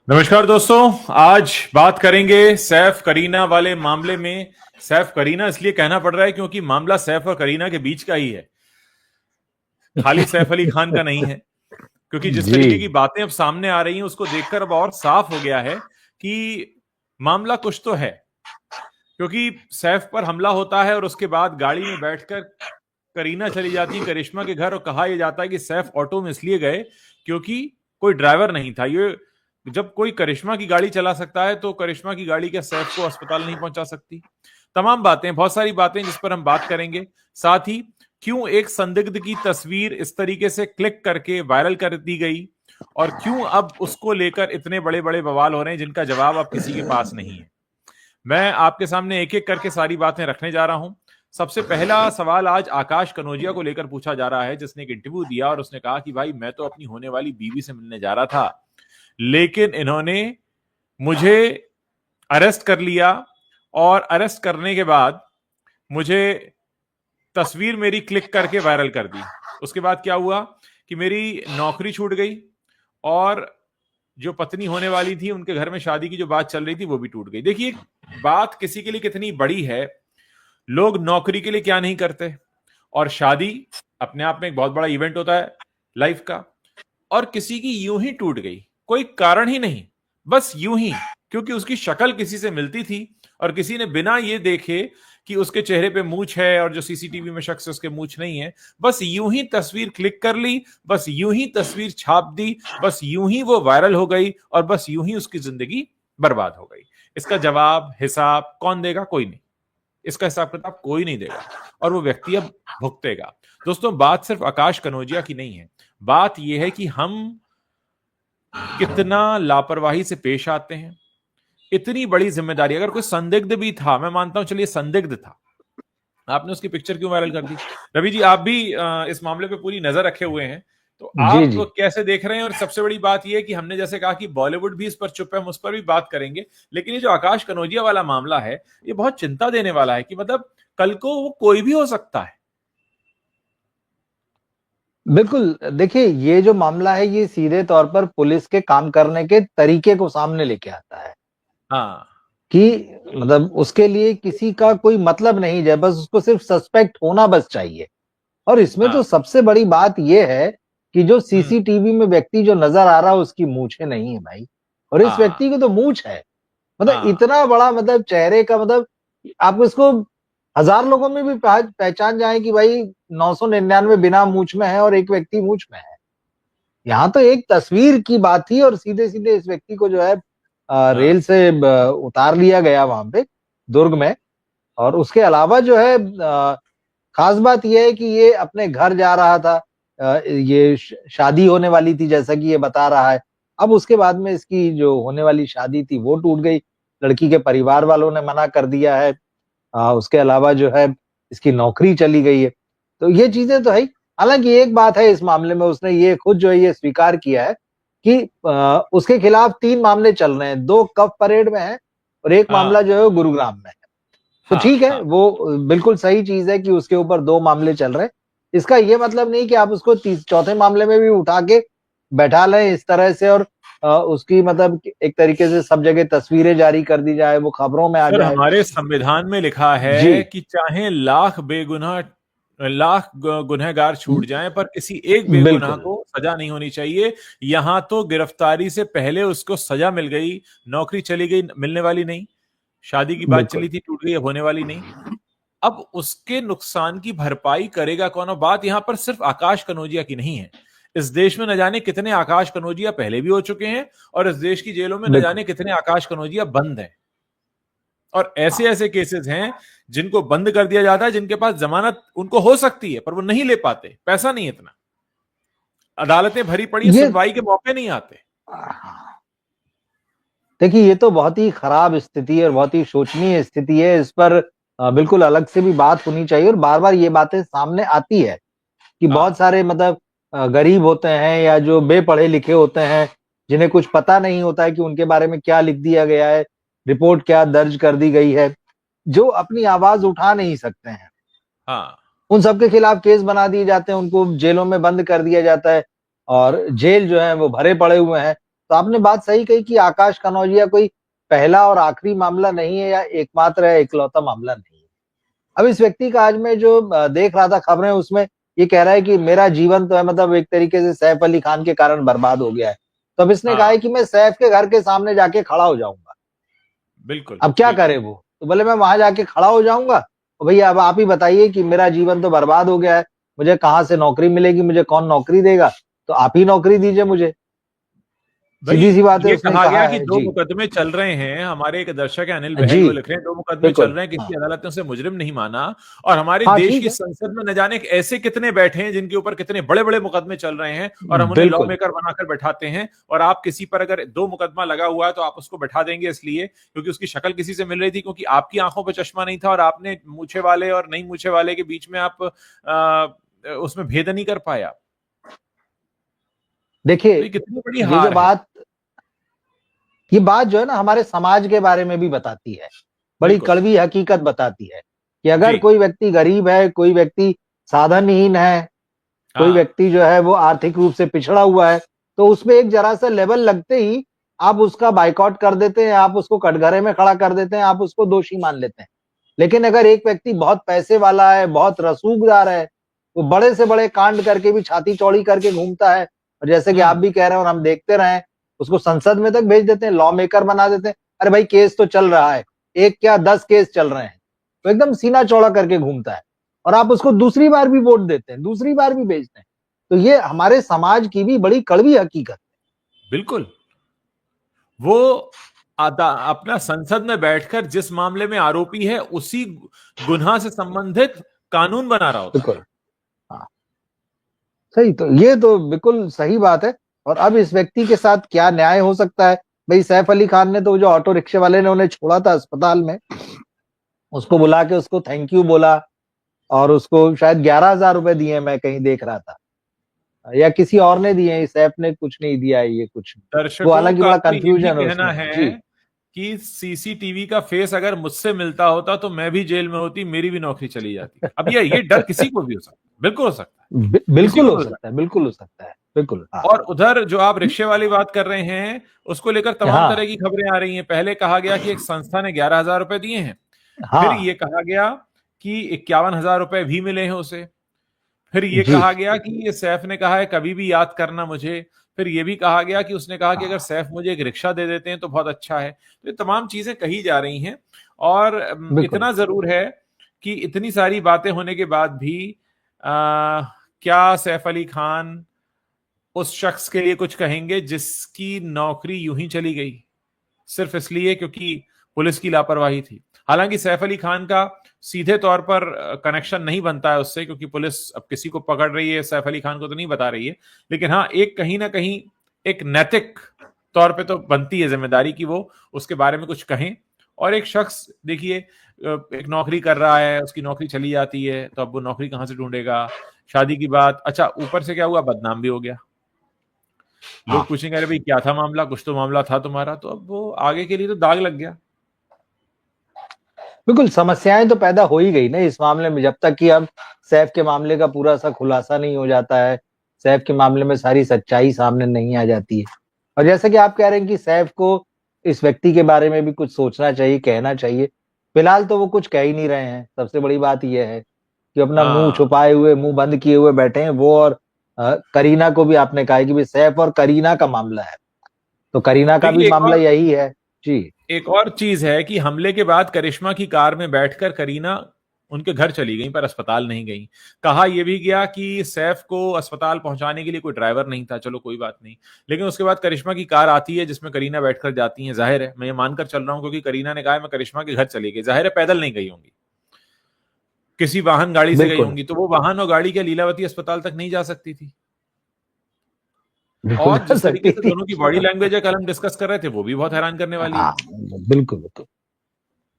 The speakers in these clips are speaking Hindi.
नमस्कार दोस्तों। आज बात करेंगे सैफ करीना वाले मामले में। सैफ करीना इसलिए कहना पड़ रहा है क्योंकि मामला सैफ और करीना के बीच का ही है, खाली सैफ अली खान का नहीं है। क्योंकि जिस जी। तरीके की बातें अब सामने आ रही हैं उसको देखकर अब और साफ हो गया है कि मामला कुछ तो है। क्योंकि सैफ पर हमला होता है और उसके बाद गाड़ी में बैठकर करीना चली जाती है करिश्मा के घर, और कहा यह जाता है कि सैफ ऑटो में इसलिए गए क्योंकि कोई ड्राइवर नहीं था। ये जब कोई करिश्मा की गाड़ी चला सकता है तो करिश्मा की गाड़ी क्या सैफ को अस्पताल नहीं पहुंचा सकती? तमाम बातें, बहुत सारी बातें जिस पर हम बात करेंगे। साथ ही क्यों एक संदिग्ध की तस्वीर इस तरीके से क्लिक करके वायरल कर दी गई, और क्यों अब उसको लेकर इतने बड़े बड़े बवाल हो रहे हैं जिनका जवाब अब किसी के पास नहीं है। मैं आपके सामने एक एक करके सारी बातें रखने जा रहा हूं। सबसे पहला सवाल आज आकाश कनौजिया को लेकर पूछा जा रहा है, जिसने एक इंटरव्यू दिया और उसने कहा कि भाई मैं तो अपनी होने वाली बीवी से मिलने जा रहा था, लेकिन इन्होंने मुझे अरेस्ट कर लिया, और अरेस्ट करने के बाद मुझे तस्वीर मेरी क्लिक करके वायरल कर दी। उसके बाद क्या हुआ कि मेरी नौकरी छूट गई, और जो पत्नी होने वाली थी उनके घर में शादी की जो बात चल रही थी वो भी टूट गई। देखिए, बात किसी के लिए कितनी बड़ी है। लोग नौकरी के लिए क्या नहीं करते, और शादी अपने आप में एक बहुत बड़ा इवेंट होता है लाइफ का। और किसी की यूं ही टूट गई, कोई कारण ही नहीं, बस यूं ही, क्योंकि उसकी शक्ल किसी से मिलती थी और किसी ने बिना ये देखे कि उसके चेहरे पे मूछ है और जो सीसीटीवी में शख्स है उसके मूछ नहीं है, बस यूं ही तस्वीर क्लिक कर ली, बस यूं ही तस्वीर छाप दी, बस यूं ही वो वायरल हो गई, और बस यूं ही उसकी जिंदगी बर्बाद हो गई। इसका जवाब हिसाब कौन देगा? कोई नहीं। इसका हिसाब किताब कोई नहीं देगा, और वो व्यक्ति अब भुगतेगा। दोस्तों, बात सिर्फ आकाश कनौजिया की नहीं है। बात यह है कि हम कितना लापरवाही से पेश आते हैं। इतनी बड़ी जिम्मेदारी, अगर कोई संदिग्ध भी था, मैं मानता हूं चलिए संदिग्ध था, आपने उसकी पिक्चर क्यों वायरल कर दी? रवि जी, आप भी इस मामले पे पूरी नजर रखे हुए हैं, तो जी। आप जी। कैसे देख रहे हैं? और सबसे बड़ी बात यह है कि हमने जैसे कहा कि बॉलीवुड भी इस पर चुप है, हम उस पर भी बात करेंगे, लेकिन ये जो आकाश कनौजिया वाला मामला है ये बहुत चिंता देने वाला है कि मतलब कल को वो कोई भी हो सकता है। बिल्कुल, देखिए ये जो मामला है ये सीधे तौर पर पुलिस के काम करने के तरीके को सामने लेके आता है हाँ। कि मतलब उसके लिए किसी का कोई मतलब नहीं है, बस उसको सिर्फ सस्पेक्ट होना बस चाहिए। और इसमें तो हाँ। सबसे बड़ी बात ये है कि जो हम्म। सीसीटीवी में व्यक्ति जो नजर आ रहा है उसकी मूछें नहीं है भाई, और इस हाँ। व्यक्ति की तो मूछ है। मतलब हाँ। इतना बड़ा मतलब चेहरे का मतलब आप इसको हजार लोगों में भी पहचान जाए कि भाई 999 बिना मूछ में है और एक व्यक्ति मूछ में है। यहाँ तो एक तस्वीर की बात थी और सीधे सीधे इस व्यक्ति को जो है हाँ। रेल से उतार लिया गया वहां पे दुर्ग में। और उसके अलावा जो है खास बात यह है कि ये अपने घर जा रहा था। ये शादी होने वाली थी जैसा कि ये बता रहा है। अब उसके बाद में इसकी जो होने वाली शादी थी वो टूट गई। लड़की के परिवार वालों ने मना कर दिया है। उसके अलावा जो है इसकी नौकरी चली गई है। तो ये चीजें तो है ही। हालांकि एक बात है इस मामले में, उसने ये खुद जो है ये स्वीकार किया है कि उसके खिलाफ 3 मामले चल रहे हैं। 2 कफ परेड में है और एक हाँ। मामला जो है वो गुरुग्राम में है। तो हाँ। ठीक है, हाँ। वो बिल्कुल सही चीज है कि उसके ऊपर 2 मामले चल रहे हैं। इसका ये मतलब नहीं कि आप उसको चौथे मामले में भी उठा के बैठा लें इस तरह से, और उसकी मतलब एक तरीके से सब जगह तस्वीरें जारी कर दी जाए, वो खबरों में आ सर, जाए। हमारे संविधान में लिखा जी। है कि चाहे लाख गुनहगार छूट जाएं, पर किसी एक बेगुनाह बिल्कुल। को सजा नहीं होनी चाहिए। यहां तो गिरफ्तारी से पहले उसको सजा मिल गई, नौकरी चली गई, मिलने वाली नहीं। शादी की बात बिल्कुल। चली थी, टूट गई, अब होने वाली नहीं। अब उसके नुकसान की भरपाई करेगा कौन? और बात यहां पर सिर्फ आकाश कनौजिया की नहीं है। इस देश में न जाने कितने आकाश कनौजिया पहले भी हो चुके हैं, और इस देश की जेलों में न बिल्कुल। जाने कितने आकाश कनौजिया बंद हैं। और ऐसे ऐसे केसेस हैं जिनको बंद कर दिया जाता है, जिनके पास जमानत उनको हो सकती है पर वो नहीं ले पाते, पैसा नहीं इतना, अदालतें भरी पड़ी हैं, ये सुनवाई के मौके नहीं आते। देखिए ये तो बहुत ही खराब स्थिति है और बहुत ही शोचनीय स्थिति है। इस पर बिल्कुल अलग से भी बात होनी चाहिए, और बार बार ये बातें सामने आती है कि बहुत हाँ। सारे मतलब गरीब होते हैं या जो बेपढ़े लिखे होते हैं, जिन्हें कुछ पता नहीं होता है कि उनके बारे में क्या लिख दिया गया है, रिपोर्ट क्या दर्ज कर दी गई है, जो अपनी आवाज उठा नहीं सकते हैं। हाँ। उन सबके खिलाफ केस बना दिए जाते हैं, उनको जेलों में बंद कर दिया जाता है, और जेल जो है वो भरे पड़े हुए हैं। तो आपने बात सही कही कि आकाश कनौजिया कोई पहला और आखिरी मामला नहीं है या एकमात्र है, इकलौता मामला नहीं है। अब इस व्यक्ति का आज मैं जो देख रहा था खबरें, उसमें ये कह रहा है कि मेरा जीवन तो है मतलब एक तरीके से सैफ अली खान के कारण बर्बाद हो गया है। तो अब इसने कहा है हाँ, कि मैं सैफ के घर के सामने जाके खड़ा हो जाऊंगा। बिल्कुल अब क्या करे बिल्कुल। वो, तो बोले मैं वहां जाके खड़ा हो जाऊंगा। तो भैया अब आप ही बताइए कि मेरा जीवन तो बर्बाद हो गया है, मुझे कहाँ से नौकरी मिलेगी, मुझे कौन नौकरी देगा, तो आप ही नौकरी दीजिए मुझे। भाई, सीधी सी बात है, ये उसने कहा गया कहा कि है दो जी। मुकदमे चल रहे हैं। हमारे एक दर्शक है अनिल बहल, जी वो लिख रहे हैं 2 मुकदमे चल बिल्कुल। रहे हैं, किसी हाँ अदालत ने उसे मुजरिम नहीं माना। और हमारे हाँ देश ठीक की है। संसद में न जाने ऐसे कितने बैठे हैं जिनके ऊपर कितने बड़े बड़े मुकदमे चल रहे हैं, और हम उन्हें लॉ बिल्कुल मेकर बनाकर बैठाते हैं। और आप किसी पर अगर 2 मुकदमा लगा हुआ है तो आप उसको बैठा देंगे इसलिए क्योंकि उसकी शक्ल किसी से मिल रही थी, क्योंकि आपकी आंखों पर चश्मा नहीं था और आपने मूछे वाले और नहीं मूछे वाले के बीच में आप उसमें भेद नहीं कर पाया। देखिए, तो ये कितनी बड़ी ये जो हार है। बात ये बात जो है ना हमारे समाज के बारे में भी बताती है, बड़ी बिल्कुल। कड़वी हकीकत बताती है कि अगर जी। कोई व्यक्ति गरीब है, कोई व्यक्ति साधनहीन है, कोई हाँ। व्यक्ति जो है वो आर्थिक रूप से पिछड़ा हुआ है, तो उसमें एक जरा सा लेवल लगते ही आप उसका बाइकआउट कर देते हैं, आप उसको कटघरे में खड़ा कर देते हैं, आप उसको दोषी मान लेते हैं। लेकिन अगर एक व्यक्ति बहुत पैसे वाला है, बहुत रसूखदार है, वो बड़े से बड़े कांड करके भी छाती चौड़ी करके घूमता है, और जैसे कि आप हम्म। भी कह रहे हैं और हम देखते रहे, उसको संसद में तक भेज देते हैं, लॉ मेकर बना देते हैं। अरे भाई केस तो चल रहा है, एक क्या 10 केस चल रहे हैं, तो एकदम सीना चौड़ा करके घूमता है, और आप उसको दूसरी बार भी वोट देते हैं, दूसरी बार भी भेजते हैं। तो ये हमारे समाज की भी बड़ी कड़वी हकीकत। बिल्कुल। वो अपना संसद में बैठकर जिस मामले में आरोपी है उसी गुनाह से संबंधित कानून बना रहा होता है। बिल्कुल। हाँ सही, तो ये तो बिल्कुल सही बात है। और अब इस व्यक्ति के साथ क्या न्याय हो सकता है? भाई सैफ अली खान ने तो जो ऑटो रिक्शे वाले ने उन्हें छोड़ा था अस्पताल में, उसको बुला के उसको थैंक यू बोला, और उसको शायद 11,000 रुपए दिए, मैं कहीं देख रहा था, या किसी और ने दिए, सैफ ने कुछ नहीं दिया है, ये कुछ वो दर्शकों हालांकि का बड़ा तो ये भी कंफ्यूजन है कहना उसमें है जी। कि सीसीटीवी का फेस अगर मुझसे मिलता होता तो मैं भी जेल में होती, मेरी भी नौकरी चली जाती। अब ये डर किसी को भी हो सकता है, बिल्कुल हो सकता है, किसी बिल्कुल को हो भी हो सकता सकता है, बिल्कुल हो सकता है, बिल्कुल। हाँ है। और उधर जो आप रिक्शे वाली बात कर रहे हैं, उसको लेकर तमाम तरह हाँ की खबरें आ रही हैं। पहले कहा गया कि एक संस्था ने 11,000 रुपए दिए हैं। फिर हाँ ये कहा गया कि 51,000 रुपए भी मिले हैं उसे। फिर ये जी। कहा गया कि ये सैफ ने कहा है कभी भी याद करना मुझे। फिर ये भी कहा गया कि उसने कहा कि अगर हाँ सैफ मुझे एक रिक्शा दे देते हैं तो बहुत अच्छा है। तो ये तमाम चीजें कही जा रही हैं। और बिल्कुल इतना जरूर है कि इतनी सारी बातें होने के बाद भी क्या सैफ अली खान उस शख्स के लिए कुछ कहेंगे जिसकी नौकरी यूं ही चली गई सिर्फ इसलिए क्योंकि पुलिस की लापरवाही थी? हालांकि सैफ अली खान का सीधे तौर पर कनेक्शन नहीं बनता है उससे, क्योंकि पुलिस अब किसी को पकड़ रही है, सैफ अली खान को तो नहीं बता रही है। लेकिन हाँ, एक कहीं ना कहीं एक नैतिक तौर पे तो बनती है जिम्मेदारी कि वो उसके बारे में कुछ कहें। और एक शख्स देखिए, एक नौकरी कर रहा है, उसकी नौकरी चली जाती है, तो अब वो नौकरी कहां से ढूंढेगा? शादी की बात, अच्छा ऊपर से क्या हुआ, बदनाम भी हो गया। हाँ लोग पूछेंगे अरे भाई क्या था मामला, कुछ तो मामला था तुम्हारा, तो अब वो आगे के लिए तो दाग लग गया। बिल्कुल, समस्याएं तो पैदा हो ही गई ना इस मामले में, जब तक कि अब सैफ के मामले का पूरा सा खुलासा नहीं हो जाता है, सैफ के मामले में सारी सच्चाई सामने नहीं आ जाती है। और जैसे कि आप कह रहे हैं कि सैफ को इस व्यक्ति के बारे में भी कुछ सोचना चाहिए, कहना चाहिए, फिलहाल तो वो कुछ कह ही नहीं रहे हैं। सबसे बड़ी बात यह है कि अपना मुंह हाँ, छुपाए हुए, मुंह बंद किए हुए बैठे हैं वो। और करीना को भी आपने कहा है कि भाई सैफ और करीना का मामला है, तो करीना का भी देखिए मामला यही है जी। एक और चीज है कि हमले के बाद करिश्मा की कार में बैठकर करीना उनके घर चली गई पर अस्पताल नहीं गई। कहा यह भी गया कि सैफ को अस्पताल पहुंचाने के लिए कोई ड्राइवर नहीं था, चलो कोई बात नहीं। लेकिन उसके बाद करिश्मा की कार आती है जिसमें करीना बैठकर जाती है। जाहिर है, मैं ये मानकर चल रहा हूं क्योंकि करीना ने कहा है मैं करिश्मा के घर चली गई, जाहिर है पैदल नहीं गई होंगी, किसी वाहन गाड़ी से गई बिल्कुल होंगी। तो वो वाहन और गाड़ी क्या लीलावती अस्पताल तक नहीं जा सकती थी? बिल्कुल और जा जिस तरीके सकती से थी। दोनों की बॉडी लैंग्वेज है कल हम डिस्कस कर रहे थे, वो भी बहुत हैरान करने वाली हाँ है। बिल्कुल बिल्कुल।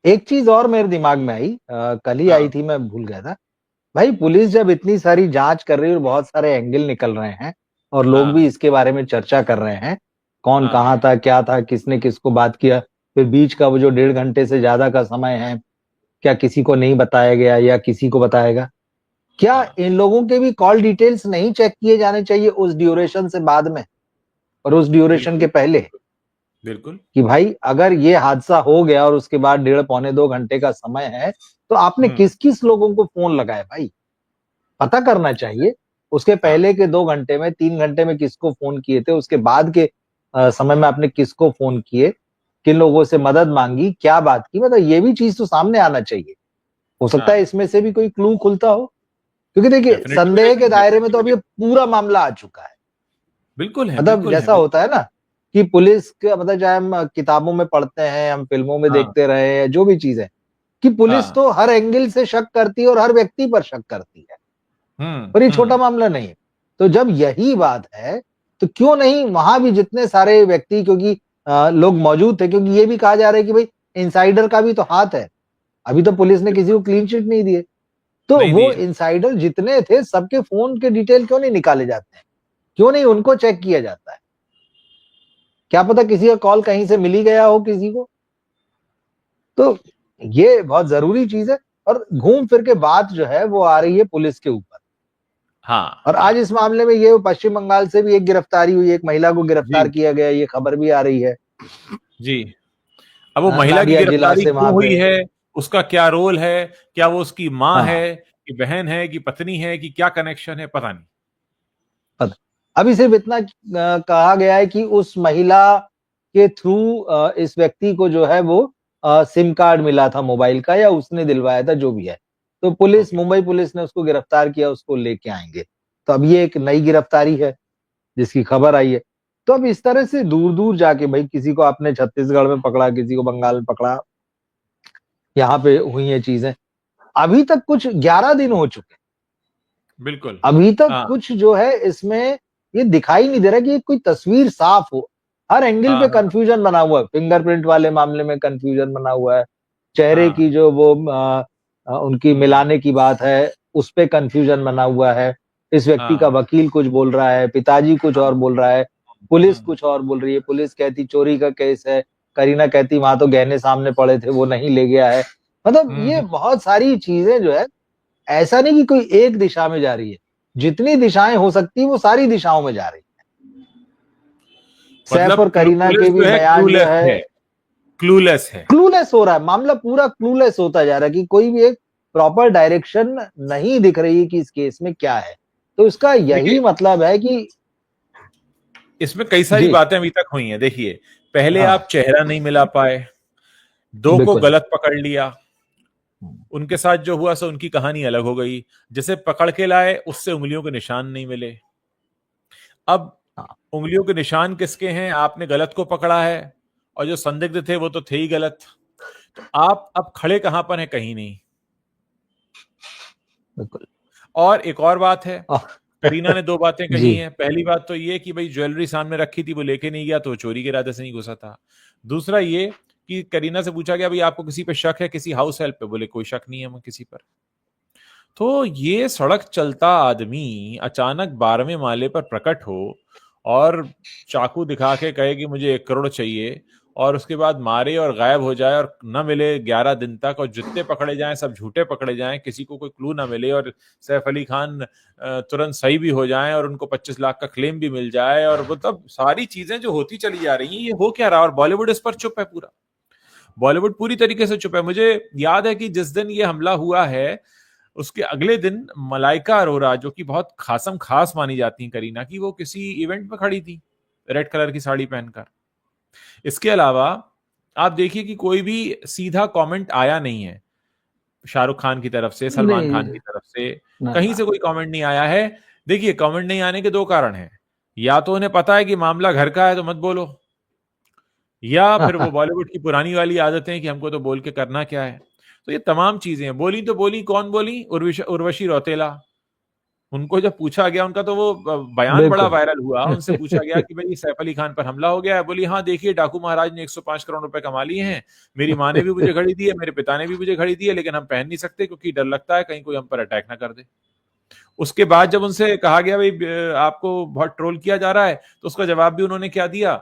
एक चीज और मेरे दिमाग में आई, कल ही आई हाँ। थी, मैं भूल गया था। भाई पुलिस जब इतनी सारी जांच कर रही है और बहुत सारे एंगल निकल रहे हैं, और लोग भी हाँ। इसके बारे में चर्चा कर रहे हैं, कौन हाँ। कहाँ था, क्या था, किसने किसको बात किया, फिर बीच का वो जो 1.5 घंटे से ज्यादा का समय है, क्या किसी को नहीं बताया गया या किसी को बताएगा? क्या हाँ। इन लोगों के भी कॉल डिटेल्स नहीं चेक किए जाने चाहिए उस ड्यूरेशन से बाद में? और उस ड्यूरेशन के पहले, बिल्कुल कि भाई अगर ये हादसा हो गया और उसके बाद 1.5-2 घंटे का समय है, तो आपने किस किस लोगों को फोन लगाया भाई, पता करना चाहिए। उसके पहले के 2 घंटे में, 3 घंटे में किसको फोन किए थे, उसके बाद के समय में आपने किसको फोन किए, किन लोगों से मदद मांगी, क्या बात की, मतलब ये भी चीज तो सामने आना चाहिए। हो सकता है इसमें से भी कोई क्लू खुलता हो, क्योंकि देखिए संदेह के दायरे में तो अब ये पूरा मामला आ चुका है। बिल्कुल है, मतलब जैसा होता है ना कि पुलिस का, मतलब चाहे हम किताबों में पढ़ते हैं, हम फिल्मों में देखते रहे हैं, जो भी चीज है, कि पुलिस तो हर एंगल से शक करती है और हर व्यक्ति पर शक करती है, पर ये छोटा मामला नहीं है। तो जब यही बात है, तो क्यों नहीं वहां भी जितने सारे व्यक्ति, क्योंकि लोग मौजूद थे, क्योंकि ये भी कहा जा रहा है कि भाई इनसाइडर का भी तो हाथ है, अभी तो पुलिस ने किसी को क्लीन चिट नहीं दिए, तो वो इनसाइडर जितने थे सबके फोन के डिटेल क्यों नहीं निकाले जाते हैं, क्यों नहीं उनको चेक किया जाता है, क्या पता किसी का कॉल कहीं से मिली गया हो किसी को। तो ये बहुत जरूरी चीज है, और घूम फिर के बात जो है वो आ रही है पुलिस के ऊपर। और आज इस मामले में ये पश्चिम बंगाल से भी एक गिरफ्तारी हुई, एक महिला को गिरफ्तार किया गया, ये खबर भी आ रही है जी। अब वो महिला की गिरफ्तारी क्यों हुई है, उसका क्या रोल है, क्या वो उसकी माँ है कि बहन है कि पत्नी है कि क्या कनेक्शन है, पता नहीं। अभी सिर्फ इतना कहा गया है कि उस महिला के थ्रू इस व्यक्ति को जो है वो सिम कार्ड मिला था मोबाइल का, या उसने दिलवाया था, जो भी है। तो पुलिस, मुंबई पुलिस ने उसको गिरफ्तार किया, उसको लेके आएंगे। तो अब ये एक नई गिरफ्तारी है जिसकी खबर आई है। तो अब इस तरह से दूर दूर जाके, भाई किसी को आपने छत्तीसगढ़ में पकड़ा, किसी को बंगाल में पकड़ा, यहाँ पे हुई ये चीजें। अभी तक कुछ 11 दिन हो चुके, बिल्कुल अभी तक कुछ जो है इसमें ये दिखाई नहीं दे रहा कि ये कोई तस्वीर साफ हो। हर एंगल पे कंफ्यूजन बना हुआ है। फिंगरप्रिंट वाले मामले में कंफ्यूजन बना हुआ है, चेहरे की जो वो उनकी मिलाने की बात है उस पे कंफ्यूजन बना हुआ है। इस व्यक्ति का वकील कुछ बोल रहा है, पिताजी कुछ और बोल रहा है, पुलिस कुछ और बोल रही है। पुलिस कहती चोरी का केस है, करीना कहती वहां तो गहने सामने पड़े थे, वो नहीं ले गया है। मतलब ये बहुत सारी चीजें जो है, ऐसा नहीं कि कोई एक दिशा में जा रही है, जितनी दिशाएं हो सकती है वो सारी दिशाओं में जा रही है। सैफ और करीना के भी बयान जो है, क्लूलेस है, क्लूलेस हो रहा है मामला, पूरा क्लूलेस होता जा रहा है कि कोई भी एक प्रॉपर डायरेक्शन नहीं दिख रही है कि इस केस में क्या है। तो इसका यही मतलब है कि इसमें कई सारी बातें अभी तक हुई हैं। देखिए, पहले आप चेहरा नहीं मिला पाए, 2 को गलत पकड़ लिया, उनके साथ जो हुआ सो उनकी कहानी अलग हो गई। जैसे पकड़ के लाए उससे उंगलियों के निशान नहीं मिले, अब उंगलियों के निशान किसके हैं, आपने गलत को पकड़ा है, और जो संदिग्ध थे वो तो थे ही गलत। तो आप अब खड़े कहां पर हैं, कहीं नहीं। और एक और बात है, करीना ने 2 बातें कही हैं। पहली बात तो ये कि भाई ज्वेलरी सामने रखी थी, वो लेके नहीं गया तो चोरी के इरादे से नहीं घुसा था। दूसरा ये कि करीना से पूछा गया भाई आपको किसी पे शक है, किसी हाउस हेल्प पे, बोले कोई शक नहीं है किसी पर। तो ये सड़क चलता आदमी अचानक 12वें माले पर प्रकट हो और चाकू दिखा के कहे कि मुझे 1 करोड़ चाहिए, और उसके बाद मारे और गायब हो जाए और न मिले 11 दिन तक, और जितने पकड़े जाएं सब झूठे पकड़े जाएं, किसी को कोई क्लू ना मिले, और सैफ अली खान तुरंत सही भी हो जाएं और उनको 25 लाख का क्लेम भी मिल जाए, और मतलब सारी चीजें जो होती चली जा रही हैं, ये हो क्या रहा। और बॉलीवुड इस पर चुप है, पूरा बॉलीवुड पूरी तरीके से चुप है। मुझे याद है कि जिस दिन ये हमला हुआ है उसके अगले दिन मलाइका अरोरा, जो कि बहुत खासम खास मानी जाती हैं करीना की, वो किसी इवेंट में खड़ी थी रेड कलर की साड़ी पहनकर। इसके अलावा आप देखिए कि कोई भी सीधा कमेंट आया नहीं है शाहरुख खान की तरफ से, सलमान खान की तरफ से, कहीं से कोई कमेंट नहीं आया है। देखिए, कमेंट नहीं आने के 2 कारण हैं, या तो उन्हें पता है कि मामला घर का है तो मत बोलो, या फिर वो बॉलीवुड की पुरानी वाली आदतें हैं कि हमको तो बोल के करना क्या है। तो ये तमाम चीजें हैं। बोली तो बोली, कौन बोली, उर्वशी रौतेला। उनको जब पूछा गया, उनका तो वो बयान बड़ा वायरल हुआ, उनसे पूछा गया कि भाई सैफ अली खान पर हमला हो गया है। बोली हाँ देखिए, डाकू महाराज ने 105 करोड़ रुपए कमा लिए हैं, मेरी माँ ने भी मुझे घड़ी दी है, मेरे पिता ने भी मुझे घड़ी दी है, लेकिन हम पहन नहीं सकते क्योंकि डर लगता है कहीं कोई हम पर अटैक ना कर दे। उसके बाद जब उनसे कहा गया भाई आपको बहुत ट्रोल किया जा रहा है, तो उसका जवाब भी उन्होंने क्या दिया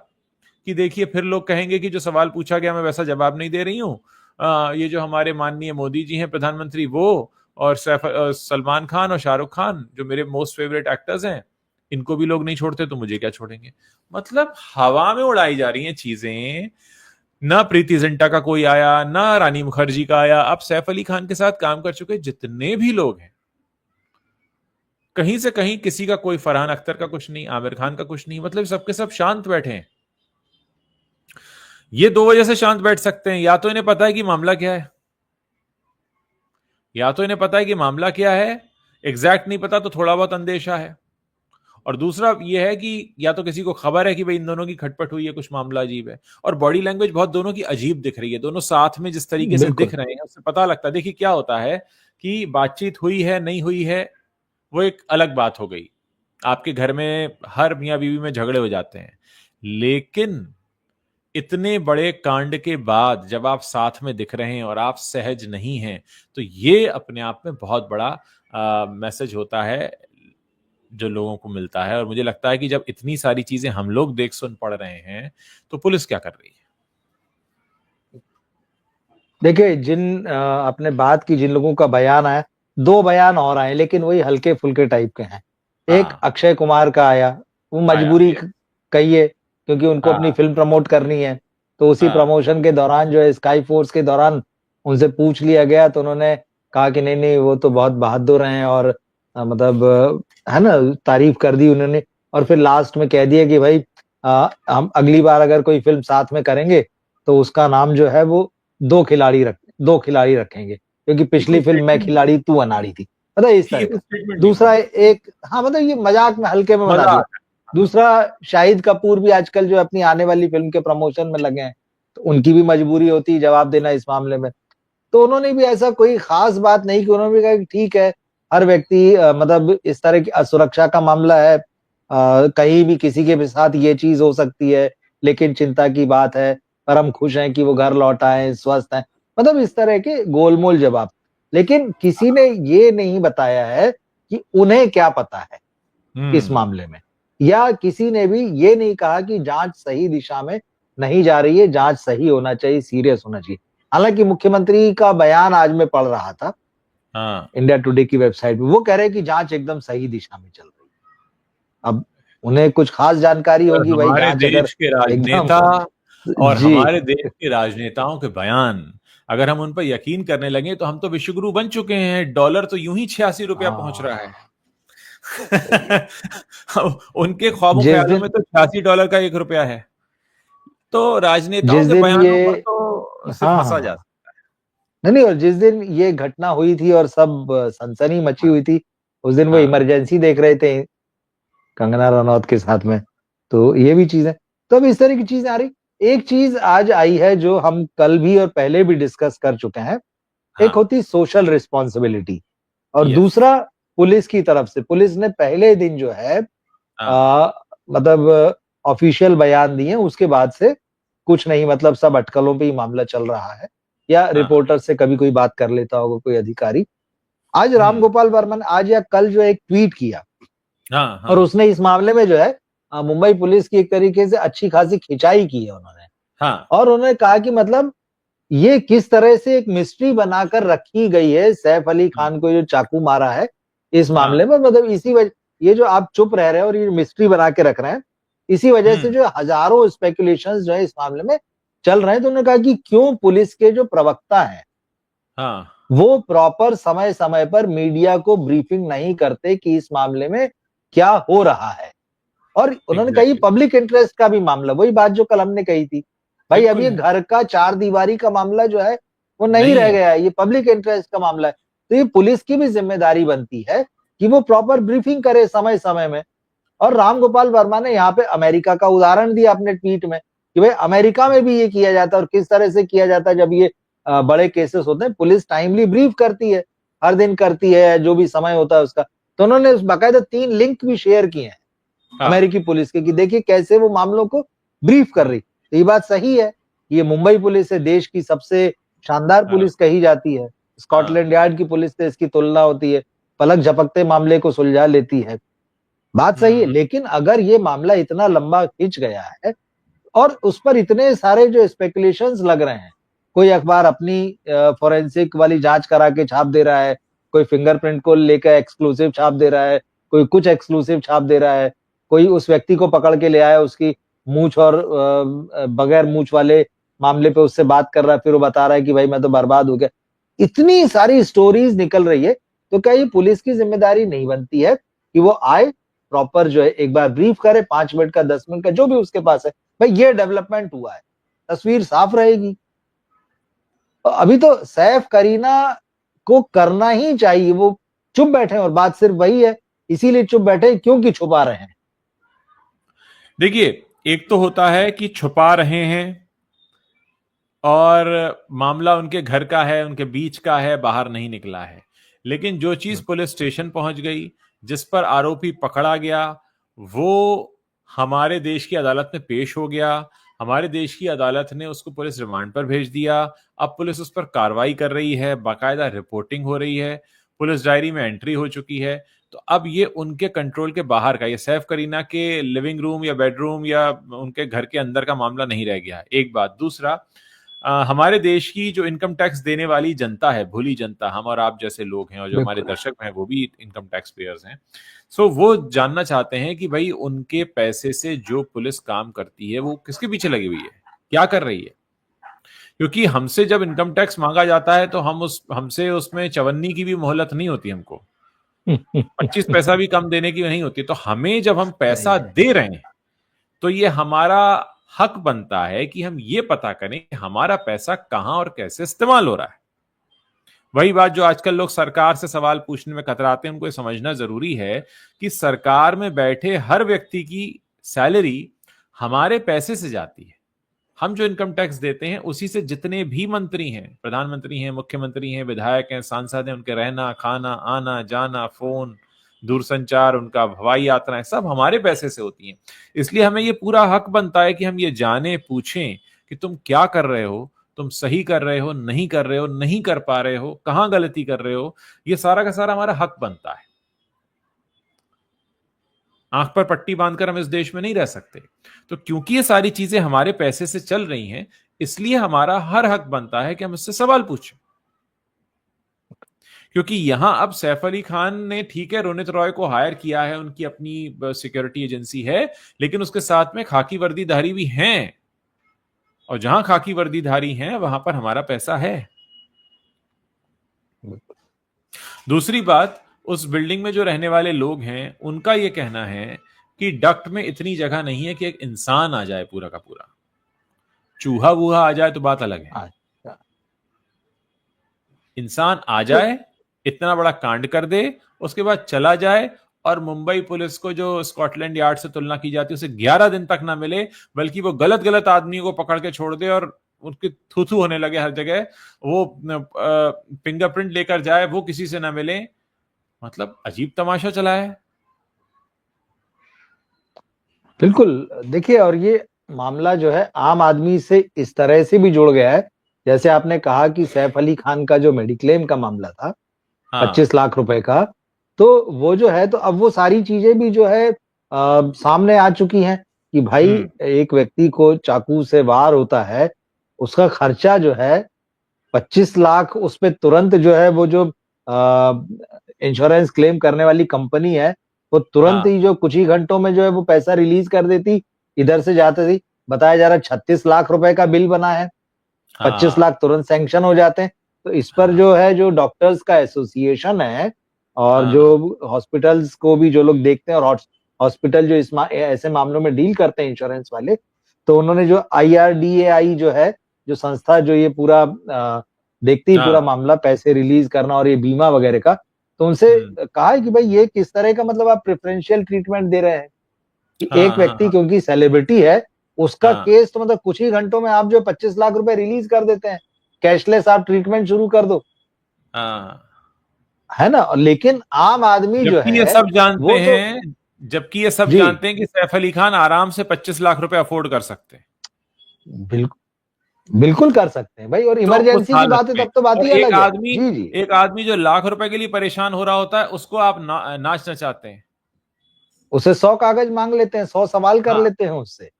कि देखिए फिर लोग कहेंगे कि जो सवाल पूछा गया मैं वैसा जवाब नहीं दे रही हूँ। ये जो हमारे माननीय मोदी जी हैं प्रधानमंत्री, वो और सलमान खान और शाहरुख खान जो मेरे मोस्ट फेवरेट एक्टर्स हैं, इनको भी लोग नहीं छोड़ते तो मुझे क्या छोड़ेंगे। मतलब हवा में उड़ाई जा रही हैं चीजें। ना प्रीति जिंटा का कोई आया, ना रानी मुखर्जी का आया। अब सैफ अली खान के साथ काम कर चुके जितने भी लोग हैं, कहीं से कहीं किसी का कोई, फरहान अख्तर का कुछ नहीं, आमिर खान का कुछ नहीं, मतलब सबके सब शांत बैठे हैं। ये दो वजह से शांत बैठ सकते हैं, या तो इन्हें पता है कि मामला क्या है, या तो इन्हें पता है कि मामला क्या है, एग्जैक्ट नहीं पता तो थोड़ा बहुत अंदेशा है, और दूसरा यह है कि या तो किसी को खबर है कि भाई इन दोनों की खटपट हुई है, कुछ मामला अजीब है। और बॉडी लैंग्वेज बहुत दोनों की अजीब दिख रही है, दोनों साथ में जिस तरीके से बिल्कुल। दिख रहे हैं उससे पता लगता है। देखिए क्या होता है कि बातचीत हुई है नहीं हुई है वो एक अलग बात हो गई, आपके घर में हर मियां बीवी में झगड़े हो जाते हैं, लेकिन इतने बड़े कांड के बाद जब आप साथ में दिख रहे हैं और आप सहज नहीं हैं, तो ये अपने आप में बहुत बड़ा मैसेज होता है जो लोगों को मिलता है। और मुझे लगता है कि जब इतनी सारी चीजें हम लोग देख सुन पढ़ रहे हैं तो पुलिस क्या कर रही है। देखिए, आपने बात की, जिन लोगों का बयान आया, 2 बयान और आए, लेकिन वही हल्के-फुल्के टाइप के हैं। एक हाँ अक्षय कुमार का आया, वो आया मजबूरी ये। कहिए, क्योंकि उनको अपनी हाँ फ़िल्म प्रमोट करनी है। तो उसी हाँ प्रमोशन के दौरान जो है, स्काई फ़ोर्स के दौरान उनसे पूछ लिया गया, तो उन्होंने कहा कि नहीं, नहीं, वो तो बहुत बहादुर हैं, और मतलब है ना, तारीफ़ कर दी उन्होंने। और फिर लास्ट में कह दिया कि भाई, हम अगली बार अगर कोई फ़िल्म साथ में करेंगे, तो उसका नाम जो है वो 2 खिलाड़ी रखेंगे, क्योंकि ये कोई पिछली फ़िल्म मैं स्टेटमेंट नहीं खिलाड़ी तू अनाड़ी थी। मतलब इस था, तरह ये कोई का। स्टेटमेंट नहीं दूसरा था, एक, हाँ, मतलब ये मज़ाक में, हल्के में बता दिया। मजाक है। हाँ दूसरा, शाहिद कपूर भी आजकल जो अपनी आने वाली फ़िल्म के प्रमोशन में लगे हैं, तो उनकी भी मजबूरी होती है जवाब देना इस मामले में। तो उन्होंने भी ऐसा कोई ख़ास बात नहीं की, उन्होंने भी कहा कि ठीक है, हर व्यक्ति मतलब इस तरह की असुरक्षा का मामला है, कहीं भी किसी के भी साथ ये चीज़ हो सकती है, लेकिन चिंता की बात है, पर हम खुश हैं कि वो घर लौट आए, स्वस्थ हैं। मतलब इस तरह के गोलमोल जवाब। लेकिन किसी ने ये नहीं बताया है कि उन्हें क्या पता है इस हम्म। मामले में, या किसी ने भी ये नहीं कहा कि जाँच सही दिशा में नहीं जा रही है, जाँच सही होना चाहिए, सीरियस होना चाहिए। हालाँकि मुख्यमंत्री का बयान आज मैं पढ़ रहा था, हाँ इंडिया टुडे की वेबसाइट पे, वो कह रहे हैं कि जाँच एकदम सही दिशा में चल रही है। अब उन्हें कुछ खास जानकारी और होगी, भाई हमारे जाँच अगर देश के एकदम राजनेता और जी। हमारे देश के राजनेताओं के बयान, अगर हम उन पर यकीन करने लगे तो हम तो विश्वगुरु बन चुके हैं। डॉलर तो यूं ही 86 रुपया पहुंच रहा है। हाँ, उनके ख्वाबों जिस ख्यालों दिन में तो 86 डॉलर का 1 रुपया है। तो राजनेताओं जिस के दिन ये बयानों पर तो सिर्फ हाँ, हंसा हाँ। जा नहीं, नहीं, और जिस दिन ये घटना हुई थी और सब सनसनी मची सकता है। हुई थी, उस दिन वो हाँ इमरजेंसी देख रहे थे कंगना रनौत के साथ में, तो ये भी चीज़ है। तो अब इस तरह की चीज़ें आ रही। एक चीज़ आज आई है जो हम कल भी और पहले भी डिस्कस कर चुके हैं, एक हाँ। होती सोशल रिस्पॉन्सिबिलिटी, और यस। दूसरा पुलिस की तरफ से। पुलिस ने पहले दिन जो है हाँ मतलब ऑफिशियल बयान दिए, उसके बाद से कुछ नहीं, मतलब सब अटकलों पे ही मामला चल रहा है, या हाँ। रिपोर्टर से कभी कोई बात कर लेता होगा कोई अधिकारी। आज हम्म। रामगोपाल वर्मा ने आज या कल जो एक ट्वीट किया, हाँ और हाँ उसने इस मामले में जो है मुंबई पुलिस की एक तरीके से अच्छी खासी खिंचाई की है उन्होंने। हाँ। और उन्होंने कहा कि मतलब ये किस तरह से एक मिस्ट्री बनाकर रखी गई है, सैफ अली हम्म, खान को जो चाकू मारा है इस हाँ। मामले में, मतलब इसी वजह, ये जो आप चुप रह रहे हैं और ये मिस्ट्री बना के रख रहे हैं, इसी वजह से हम्म। जो हजारों स्पेकुलेशंस जो है इस मामले में चल रहे हैं। तो उन्होंने कहा कि क्यों पुलिस के जो प्रवक्ता हैं, हाँ वो प्रॉपर समय समय पर मीडिया को ब्रीफिंग नहीं करते कि इस मामले में क्या हो रहा है। और उन्होंने कहा ये एग्जैक्टली। पब्लिक इंटरेस्ट का भी मामला, वही बात जो कल हमने कही थी, भाई अब बिल्कुल ये है। घर का चार दीवारी का मामला जो है वो नहीं नहीं रह है। गया है, ये पब्लिक इंटरेस्ट का मामला है। तो ये पुलिस की भी जिम्मेदारी बनती है कि वो प्रॉपर ब्रीफिंग करे समय समय में। और रामगोपाल वर्मा ने यहाँ पे अमेरिका का उदाहरण दिया अपने ट्वीट में, कि भाई अमेरिका में भी ये किया जाता है, और किस तरह से किया जाता है। जब ये बड़े केसेस होते हैं, पुलिस टाइमली ब्रीफ करती है, हर दिन करती है, जो भी समय होता है उसका। तो उन्होंने बाकायदा 3 लिंक भी शेयर किए हैं हाँ। अमेरिकी पुलिस के, कि देखिए कैसे वो मामलों को ब्रीफ कर हम्म, रही। तो ये बात सही है, ये मुंबई पुलिस है, देश की सबसे शानदार हाँ पुलिस कही जाती है। हाँ। स्कॉटलैंड यार्ड की पुलिस से इसकी तुलना होती है, पलक झपकते मामले को सुलझा लेती है। बात सही है, हम्म। लेकिन अगर ये मामला इतना लंबा खिंच गया है, और उस पर इतने सारे जो स्पेकुलेशंस लग रहे हैं, कोई अखबार अपनी फोरेंसिक वाली जांच करा के छाप दे रहा है, कोई फिंगरप्रिंट को लेकर एक्सक्लूसिव छाप दे रहा है, कोई कुछ एक्सक्लूसिव छाप दे रहा है, कोई उस व्यक्ति को पकड़ के ले आया, उसकी मूंछ और बगैर मूंछ वाले मामले पे उससे बात कर रहा है, फिर वो बता रहा है कि भाई मैं तो बर्बाद हो गया। इतनी सारी स्टोरीज निकल रही है, तो क्या ये पुलिस की जिम्मेदारी नहीं बनती है कि वो आए, प्रॉपर जो है एक बार ब्रीफ करे, 5 मिनट का, 10 मिनट का, जो भी उसके पास है, भाई ये डेवलपमेंट हुआ है, तस्वीर साफ रहेगी। अभी तो सैफ करीना को करना ही चाहिए, वो चुप बैठे और बात सिर्फ वही है, इसीलिए चुप बैठे क्योंकि छुपा रहे हैं। देखिए, एक तो होता है कि छुपा रहे हैं और मामला उनके घर का है, उनके बीच का है, बाहर नहीं निकला है। लेकिन जो चीज पुलिस स्टेशन पहुंच गई, जिस पर आरोपी पकड़ा गया, वो हमारे देश की अदालत में पेश हो गया। हमारे देश की अदालत ने उसको पुलिस रिमांड पर भेज दिया। अब पुलिस उस पर कार्रवाई कर रही है, बाकायदा रिपोर्टिंग हो रही है, पुलिस डायरी में एंट्री हो चुकी है। तो अब ये उनके कंट्रोल के बाहर का, ये सैफ करीना के लिविंग रूम या बेडरूम या उनके घर के अंदर का मामला नहीं रह गया। एक बात। दूसरा, हमारे देश की जो इनकम टैक्स देने वाली जनता है, भोली जनता, हम और आप जैसे लोग हैं, और जो हमारे दर्शक हैं वो भी इनकम टैक्स पेयर्स हैं, सो वो जानना चाहते हैं कि भाई उनके पैसे से जो पुलिस काम करती है वो किसके पीछे लगी हुई है, क्या कर रही है। क्योंकि हमसे जब इनकम टैक्स मांगा जाता है तो हमसे उसमें चवन्नी की भी मोहलत नहीं होती, हमको 25 पैसा भी कम देने की नहीं होती। तो हमें जब हम पैसा दे रहे हैं तो ये हमारा हक बनता है कि हम ये पता करें कि हमारा पैसा कहां और कैसे इस्तेमाल हो रहा है। वही बात जो आजकल लोग सरकार से सवाल पूछने में कतराते हैं, उनको ये समझना जरूरी है कि सरकार में बैठे हर व्यक्ति की सैलरी हमारे पैसे से जाती है। हम जो इनकम टैक्स देते हैं उसी से जितने भी मंत्री हैं, प्रधानमंत्री हैं, मुख्यमंत्री हैं, विधायक हैं, सांसद हैं, उनके रहना, खाना, आना जाना, फोन, दूरसंचार, उनका हवाई यात्राएं, सब हमारे पैसे से होती हैं। इसलिए हमें ये पूरा हक बनता है कि हम ये जाने, पूछें कि तुम क्या कर रहे हो, तुम सही कर रहे हो, नहीं कर रहे हो, नहीं कर पा रहे हो, कहां गलती कर रहे हो। ये सारा का सारा हमारा हक बनता है। आंख पर पट्टी बांधकर हम इस देश में नहीं रह सकते। तो क्योंकि ये सारी चीजें हमारे पैसे से चल रही हैं, इसलिए हमारा हर हक बनता है कि हम इससे सवाल पूछें। क्योंकि यहां अब सैफ अली खान ने, ठीक है, रोनित रॉय को हायर किया है, उनकी अपनी सिक्योरिटी एजेंसी है, लेकिन उसके साथ में खाकी वर्दीधारी भी हैं, और जहां खाकी वर्दीधारी हैं वहां पर हमारा पैसा है। दूसरी बात, उस बिल्डिंग में जो रहने वाले लोग हैं उनका यह कहना है कि डक्ट में इतनी जगह नहीं है कि एक इंसान आ जाए पूरा का पूरा। चूहा वूहा आ जाए तो बात अलग है, इंसान आ जाए, इतना बड़ा कांड कर दे, उसके बाद चला जाए, और मुंबई पुलिस को जो स्कॉटलैंड यार्ड से तुलना की जाती है उसे 11 दिन तक ना मिले, बल्कि वो गलत गलत आदमियों को पकड़ के छोड़ दे और उनकी थू होने लगे हर जगह, वो फिंगरप्रिंट लेकर जाए, वो किसी से ना मिले। मतलब अजीब तमाशा चला है। बिल्कुल। देखिए, और ये मामला जो है आम आदमी से इस तरह से भी जुड़ गया है, जैसे आपने कहा कि सैफ अली खान का जो मेडिक्लेम का मामला था, 25 लाख रुपए का, तो वो जो है, तो अब वो सारी चीजें भी जो है सामने आ चुकी हैं कि भाई एक व्यक्ति को चाकू से वार होता है, उसका खर्चा जो है 25 लाख, उस पे तुरंत जो है वो जो इंश्योरेंस क्लेम करने वाली कंपनी है वो तुरंत ही जो कुछ ही घंटों में जो है वो पैसा रिलीज कर देती, इधर से जाते थी। बताया जा रहा है 36 लाख रुपए का बिल बना है, 25 लाख तुरंत सैंक्शन हो जाते हैं। तो इस पर जो है, जो डॉक्टर्स का एसोसिएशन है और जो हॉस्पिटल्स को भी जो लोग देखते हैं, और हॉस्पिटल जो ऐसे मामलों में डील करते हैं इंश्योरेंस वाले, तो उन्होंने जो IRDAI जो है, जो संस्था जो ये पूरा देखती है पूरा मामला, पैसे रिलीज करना और ये बीमा वगैरह का, तो उनसे कहा है कि भाई ये किस तरह का, मतलब आप प्रेफरेंशियल ट्रीटमेंट दे रहे हैं कि एक व्यक्ति क्योंकि सेलिब्रिटी है, उसका केस तो मतलब कुछ ही घंटों में आप जो 25 लाख रुपए रिलीज कर देते हैं, कैशलेस आप ट्रीटमेंट शुरू कर दो, है ना। लेकिन आम आदमी जो है, ये सब जानते हैं, जबकि ये सब जानते हैं कि सैफ अली खान आराम से 25 लाख रुपए अफोर्ड कर सकते हैं। बिल्कुल कर सकते हैं भाई, और इमरजेंसी की बात है तब तो बात ही अलग है। एक आदमी जो लाख रुपए के लिए परेशान हो रहा होता है, उसको आप नाचना चाहते हैं, उसे 100 कागज मांग लेते हैं, 100 सवाल कर लेते हैं उससे।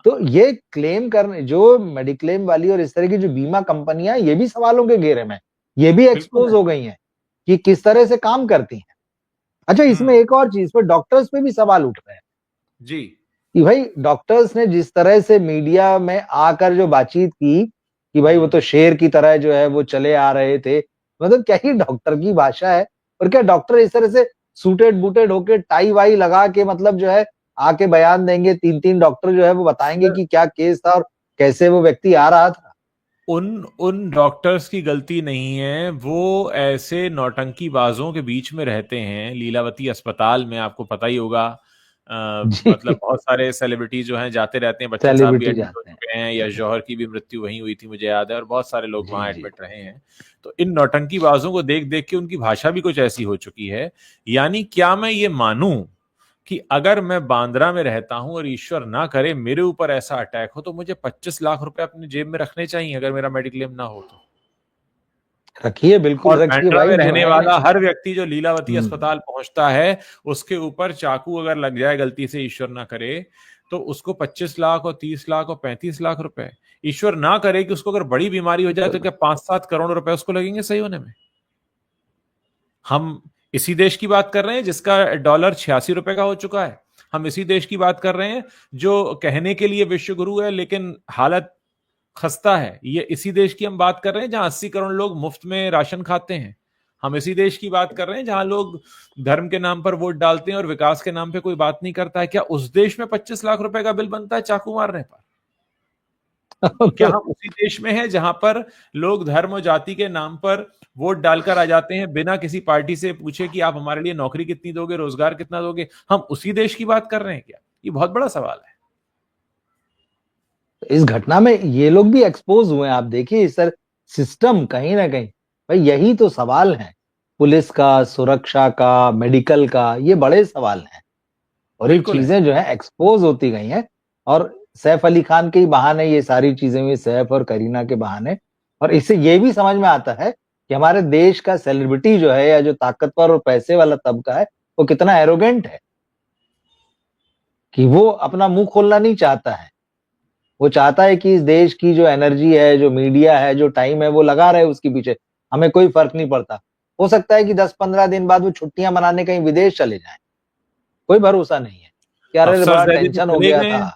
तो ये क्लेम करने जो मेडिक्लेम वाली और इस तरह की जो बीमा कंपनियां, ये भी सवालों के घेरे में, ये भी एक्सपोज हो गई हैं कि किस तरह से काम करती हैं। अच्छा, इसमें एक और चीज पर डॉक्टर्स पे भी सवाल उठ रहे हैं जी कि भाई डॉक्टर्स ने जिस तरह से मीडिया में आकर जो बातचीत की कि भाई वो तो शेर की तरह जो है वो चले आ रहे थे, मतलब क्या ही डॉक्टर की भाषा है। और क्या डॉक्टर इस तरह से सूटेड बूटेड होके टाई वाई लगा के मतलब जो है आके बयान देंगे, 3-3 डॉक्टर जो है वो बताएंगे सर, कि क्या केस था और कैसे वो व्यक्ति आ रहा था। उन उन डॉक्टर्स की गलती नहीं है, वो ऐसे नौटंकी बाजों के बीच में रहते हैं। लीलावती अस्पताल में आपको पता ही होगा, जी। मतलब बहुत सारे सेलिब्रिटी जो हैं जाते रहते हैं। बच्चन साहब भी सेलिब्रिटी एडमिट हो जाते हैं। चुके हैं, यश जौहर की भी मृत्यु वहीं हुई थी मुझे याद है, और बहुत सारे लोग जी वहां जी। एडमिट रहे हैं। तो इन नौटंकी बाजों को देख देख के उनकी भाषा भी कुछ ऐसी हो चुकी है। यानी क्या मैं ये मानूं कि अगर मैं बांद्रा में रहता हूं और ईश्वर ना करे मेरे ऊपर ऐसा अटैक हो, तो मुझे 25 लाख रुपए अपनी जेब में रखने चाहिए अगर मेरा मेडिक्लेम ना हो तो? रखिए, बिल्कुल और रखिए बांद्रा में भाई, जो रहने है। वाला हर व्यक्ति जो लीलावती हम्म। अस्पताल पहुंचता है, उसके ऊपर चाकू अगर लग जाए गलती से, ईश्वर ना करे, तो उसको 25 लाख और 30 लाख और 35 लाख रुपए, ईश्वर ना करे कि उसको अगर बड़ी बीमारी हो जाए तो क्या 5-7 करोड़ रुपए उसको लगेंगे सही होने में? हम इसी देश की बात कर रहे हैं जिसका डॉलर 86 रुपए का हो चुका है। हम इसी देश की बात कर रहे हैं जो कहने के लिए विश्व गुरु है लेकिन हालत खस्ता है। ये इसी देश की हम बात कर रहे हैं जहां 80 करोड़ लोग मुफ्त में राशन खाते हैं। हम इसी देश की बात कर रहे हैं जहां लोग धर्म के नाम पर वोट डालते हैं और विकास के नाम पे कोई बात नहीं करता है। क्या उस देश में 25 लाख रुपए का बिल बनता है चाकू मारने पर? क्या हम उसी देश में हैं जहां पर लोग धर्म और जाति के नाम पर वोट डालकर आ जाते हैं बिना किसी पार्टी से पूछे कि आप हमारे लिए नौकरी कितनी दोगे, रोजगार कितना दोगे? हम उसी देश की बात कर रहे हैं क्या? ये बहुत बड़ा सवाल है। इस घटना में ये लोग भी एक्सपोज हुए हैं। आप देखिए इस सर सिस्टम कहीं ना कहीं, भाई यही तो सवाल है, पुलिस का, सुरक्षा का, मेडिकल का, ये बड़े सवाल हैं। और ये बिल्कुल है। चीजें जो है एक्सपोज होती गई हैं। और सैफ अली खान के ही बहाने ये सारी चीजें हुई, सैफ और करीना के बहाने। और इससे ये भी समझ में आता है कि हमारे देश का सेलिब्रिटी जो है या जो ताकतवर और पैसे वाला तबका है, वो कितना एरोगेंट है कि वो अपना मुंह खोलना नहीं चाहता है। वो चाहता है कि इस देश की जो एनर्जी है, जो मीडिया है, जो टाइम है, वो लगा रहे उसके पीछे। हमें कोई फर्क नहीं पड़ता। हो सकता है कि 10-15 दिन बाद वो छुट्टियां मनाने कहीं विदेश चले जाएं, कोई भरोसा नहीं है कि अरे अफसर बड़ा जैदी तो टेंशन हो चले गया गए था। हैं।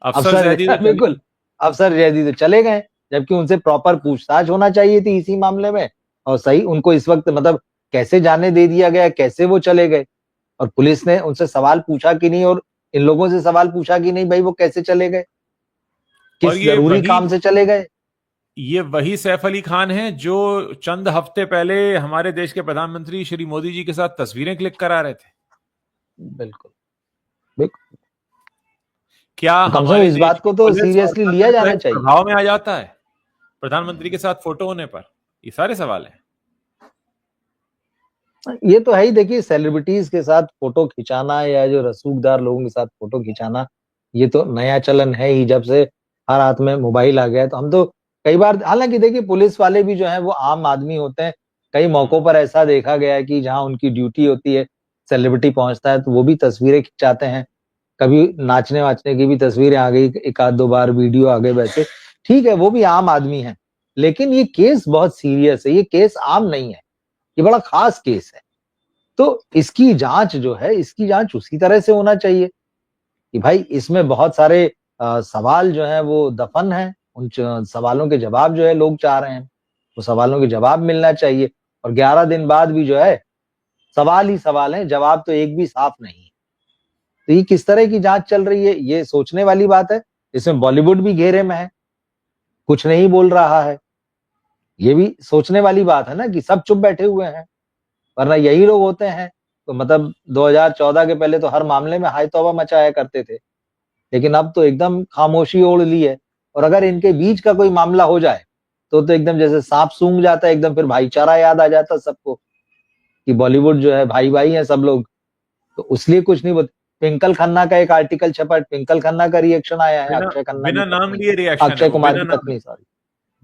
अफसर अफसर जैदी तो चले बिल्कुल, अफसर जैदी तो चले गए, जबकि उनसे प्रॉपर पूछताछ होना चाहिए थी इसी मामले में। और सही उनको इस वक्त मतलब कैसे जाने दे दिया गया, कैसे वो चले गए? और पुलिस ने उनसे सवाल पूछा कि नहीं, और इन लोगों से सवाल पूछा कि नहीं भाई वो कैसे चले गए, और किस जरूरी काम से चले गए? ये वही सैफ अली खान है जो चंद हफ्ते पहले हमारे देश के प्रधानमंत्री श्री मोदी जी के साथ तस्वीरें क्लिक करा रहे थे। बिल्कुल, बिल्कुल। क्या तो कम से कम हमारे इस देश बात की को तो पुलिस और सीरियसली लिया तंत्र जाना सहज चाहिए। प्रभाव में आ जाता है प्रधानमंत्री के साथ फोटो होने पर? ये सारे सवाल हैं। ये तो है ही। देखिए सेलिब्रिटीज के साथ फोटो खिंचाना या जो रसूखदार लोगों के साथ फोटो खिंचाना, ये तो नया चलन है ही। जब से हर हाथ में मोबाइल आ गया है, तो हम तो कई बार, हालांकि देखिए पुलिस वाले भी जो है वो आम आदमी होते हैं। कई मौकों पर ऐसा देखा गया है कि जहां उनकी ड्यूटी होती है, सेलिब्रिटी पहुंचता है तो वो भी तस्वीरें खिंचाते हैं। कभी नाचने वाचने की भी तस्वीरें आ गई, एक आध दो बार वीडियो आ गए वैसे। ठीक है, वो भी आम आदमी है। लेकिन ये केस बहुत सीरियस है, ये केस आम नहीं है, ये बड़ा खास केस है। तो इसकी जांच जो है, इसकी जांच उसी तरह से होना चाहिए कि भाई इसमें बहुत सारे सवाल जो है वो दफन है। उन सवालों के जवाब जो है लोग चाह रहे हैं, वो सवालों के जवाब मिलना चाहिए। और 11 दिन बाद भी जो है सवाल ही सवाल हैं, जवाब तो एक भी साफ नहीं है। तो ये किस तरह की जांच चल रही है, ये सोचने वाली बात है। इसमें बॉलीवुड भी घेरे में है, कुछ नहीं बोल रहा है। ये भी सोचने वाली बात है ना कि सब चुप बैठे हुए हैं, वरना यही लोग होते हैं। तो मतलब 2014 के पहले तो हर मामले में हाय तौबा मचाया करते थे, लेकिन अब तो एकदम खामोशी ओढ़ ली है। और अगर इनके बीच का कोई मामला हो जाए तो एकदम जैसे सांप सूंघ जाता है, एकदम फिर भाईचारा याद आ जाता है सबको कि बॉलीवुड जो है भाई भाई है सब लोग। तो उसलिए कुछ नहीं ट्विंकल खन्ना का एक आर्टिकल छपा, ट्विंकल खन्ना का रिएक्शन आया है, बिना अक्षय खन्ना की बिना नाम पत्नी, लिए रिएक्शन है अक्षय वो, कुमार की पत्नी, सॉरी।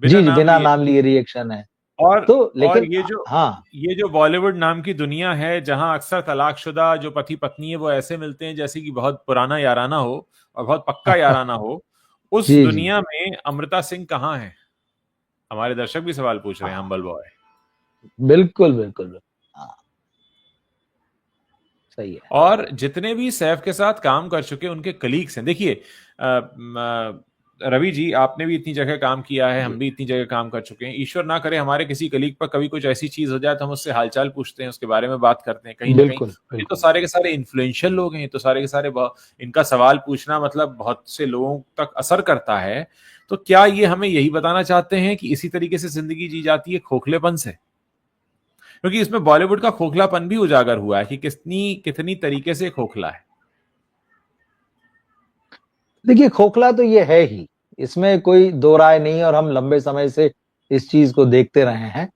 बिना जी जी, नाम बिना लिए। नाम लिए रिएक्शन है। और तो और लेकिन हाँ। ये जो बॉलीवुड नाम की दुनिया है जहां अक्सर तलाकशुदा जो पति पत्नी है वो ऐसे मिलते हैं जैसे कि बहुत पुराना याराना हो और बहुत पक्का याराना हो, उस जी जी। दुनिया में अमृता सिंह कहाँ है? हमारे दर्शक भी सवाल पूछ रहे हैं, हाँ, हम्बल बॉय। बिल्कुल बिल्कुल बिल्कुल। हाँ। सही है। और जितने भी सैफ के साथ काम कर चुके उनके कलीग्स हैं, देखिए रवि जी, आपने भी इतनी जगह काम किया है, हम जी भी इतनी जगह काम कर चुके हैं। ईश्वर ना करे हमारे किसी कलीग पर कभी कुछ ऐसी चीज हो जाए तो हम उससे हालचाल पूछते हैं, उसके बारे में बात करते हैं, कहीं ना कहीं। बिल्कुल ये तो बिल्कुल। सारे के सारे इन्फ्लुएंशियल लोग हैं, ये तो सारे के सारे इनका सवाल पूछना मतलब बहुत से लोगों तक असर करता है। तो क्या ये हमें यही बताना चाहते हैं कि इसी तरीके से जिंदगी जी जाती है, खोखलेपन से? क्योंकि इसमें बॉलीवुड का खोखलापन भी उजागर हुआ है कि कितनी कितनी तरीके से खोखला है। देखिए खोखला तो ये है ही, इसमें कोई दो राय नहीं, और हम लंबे समय से इस चीज को देखते रहे हैं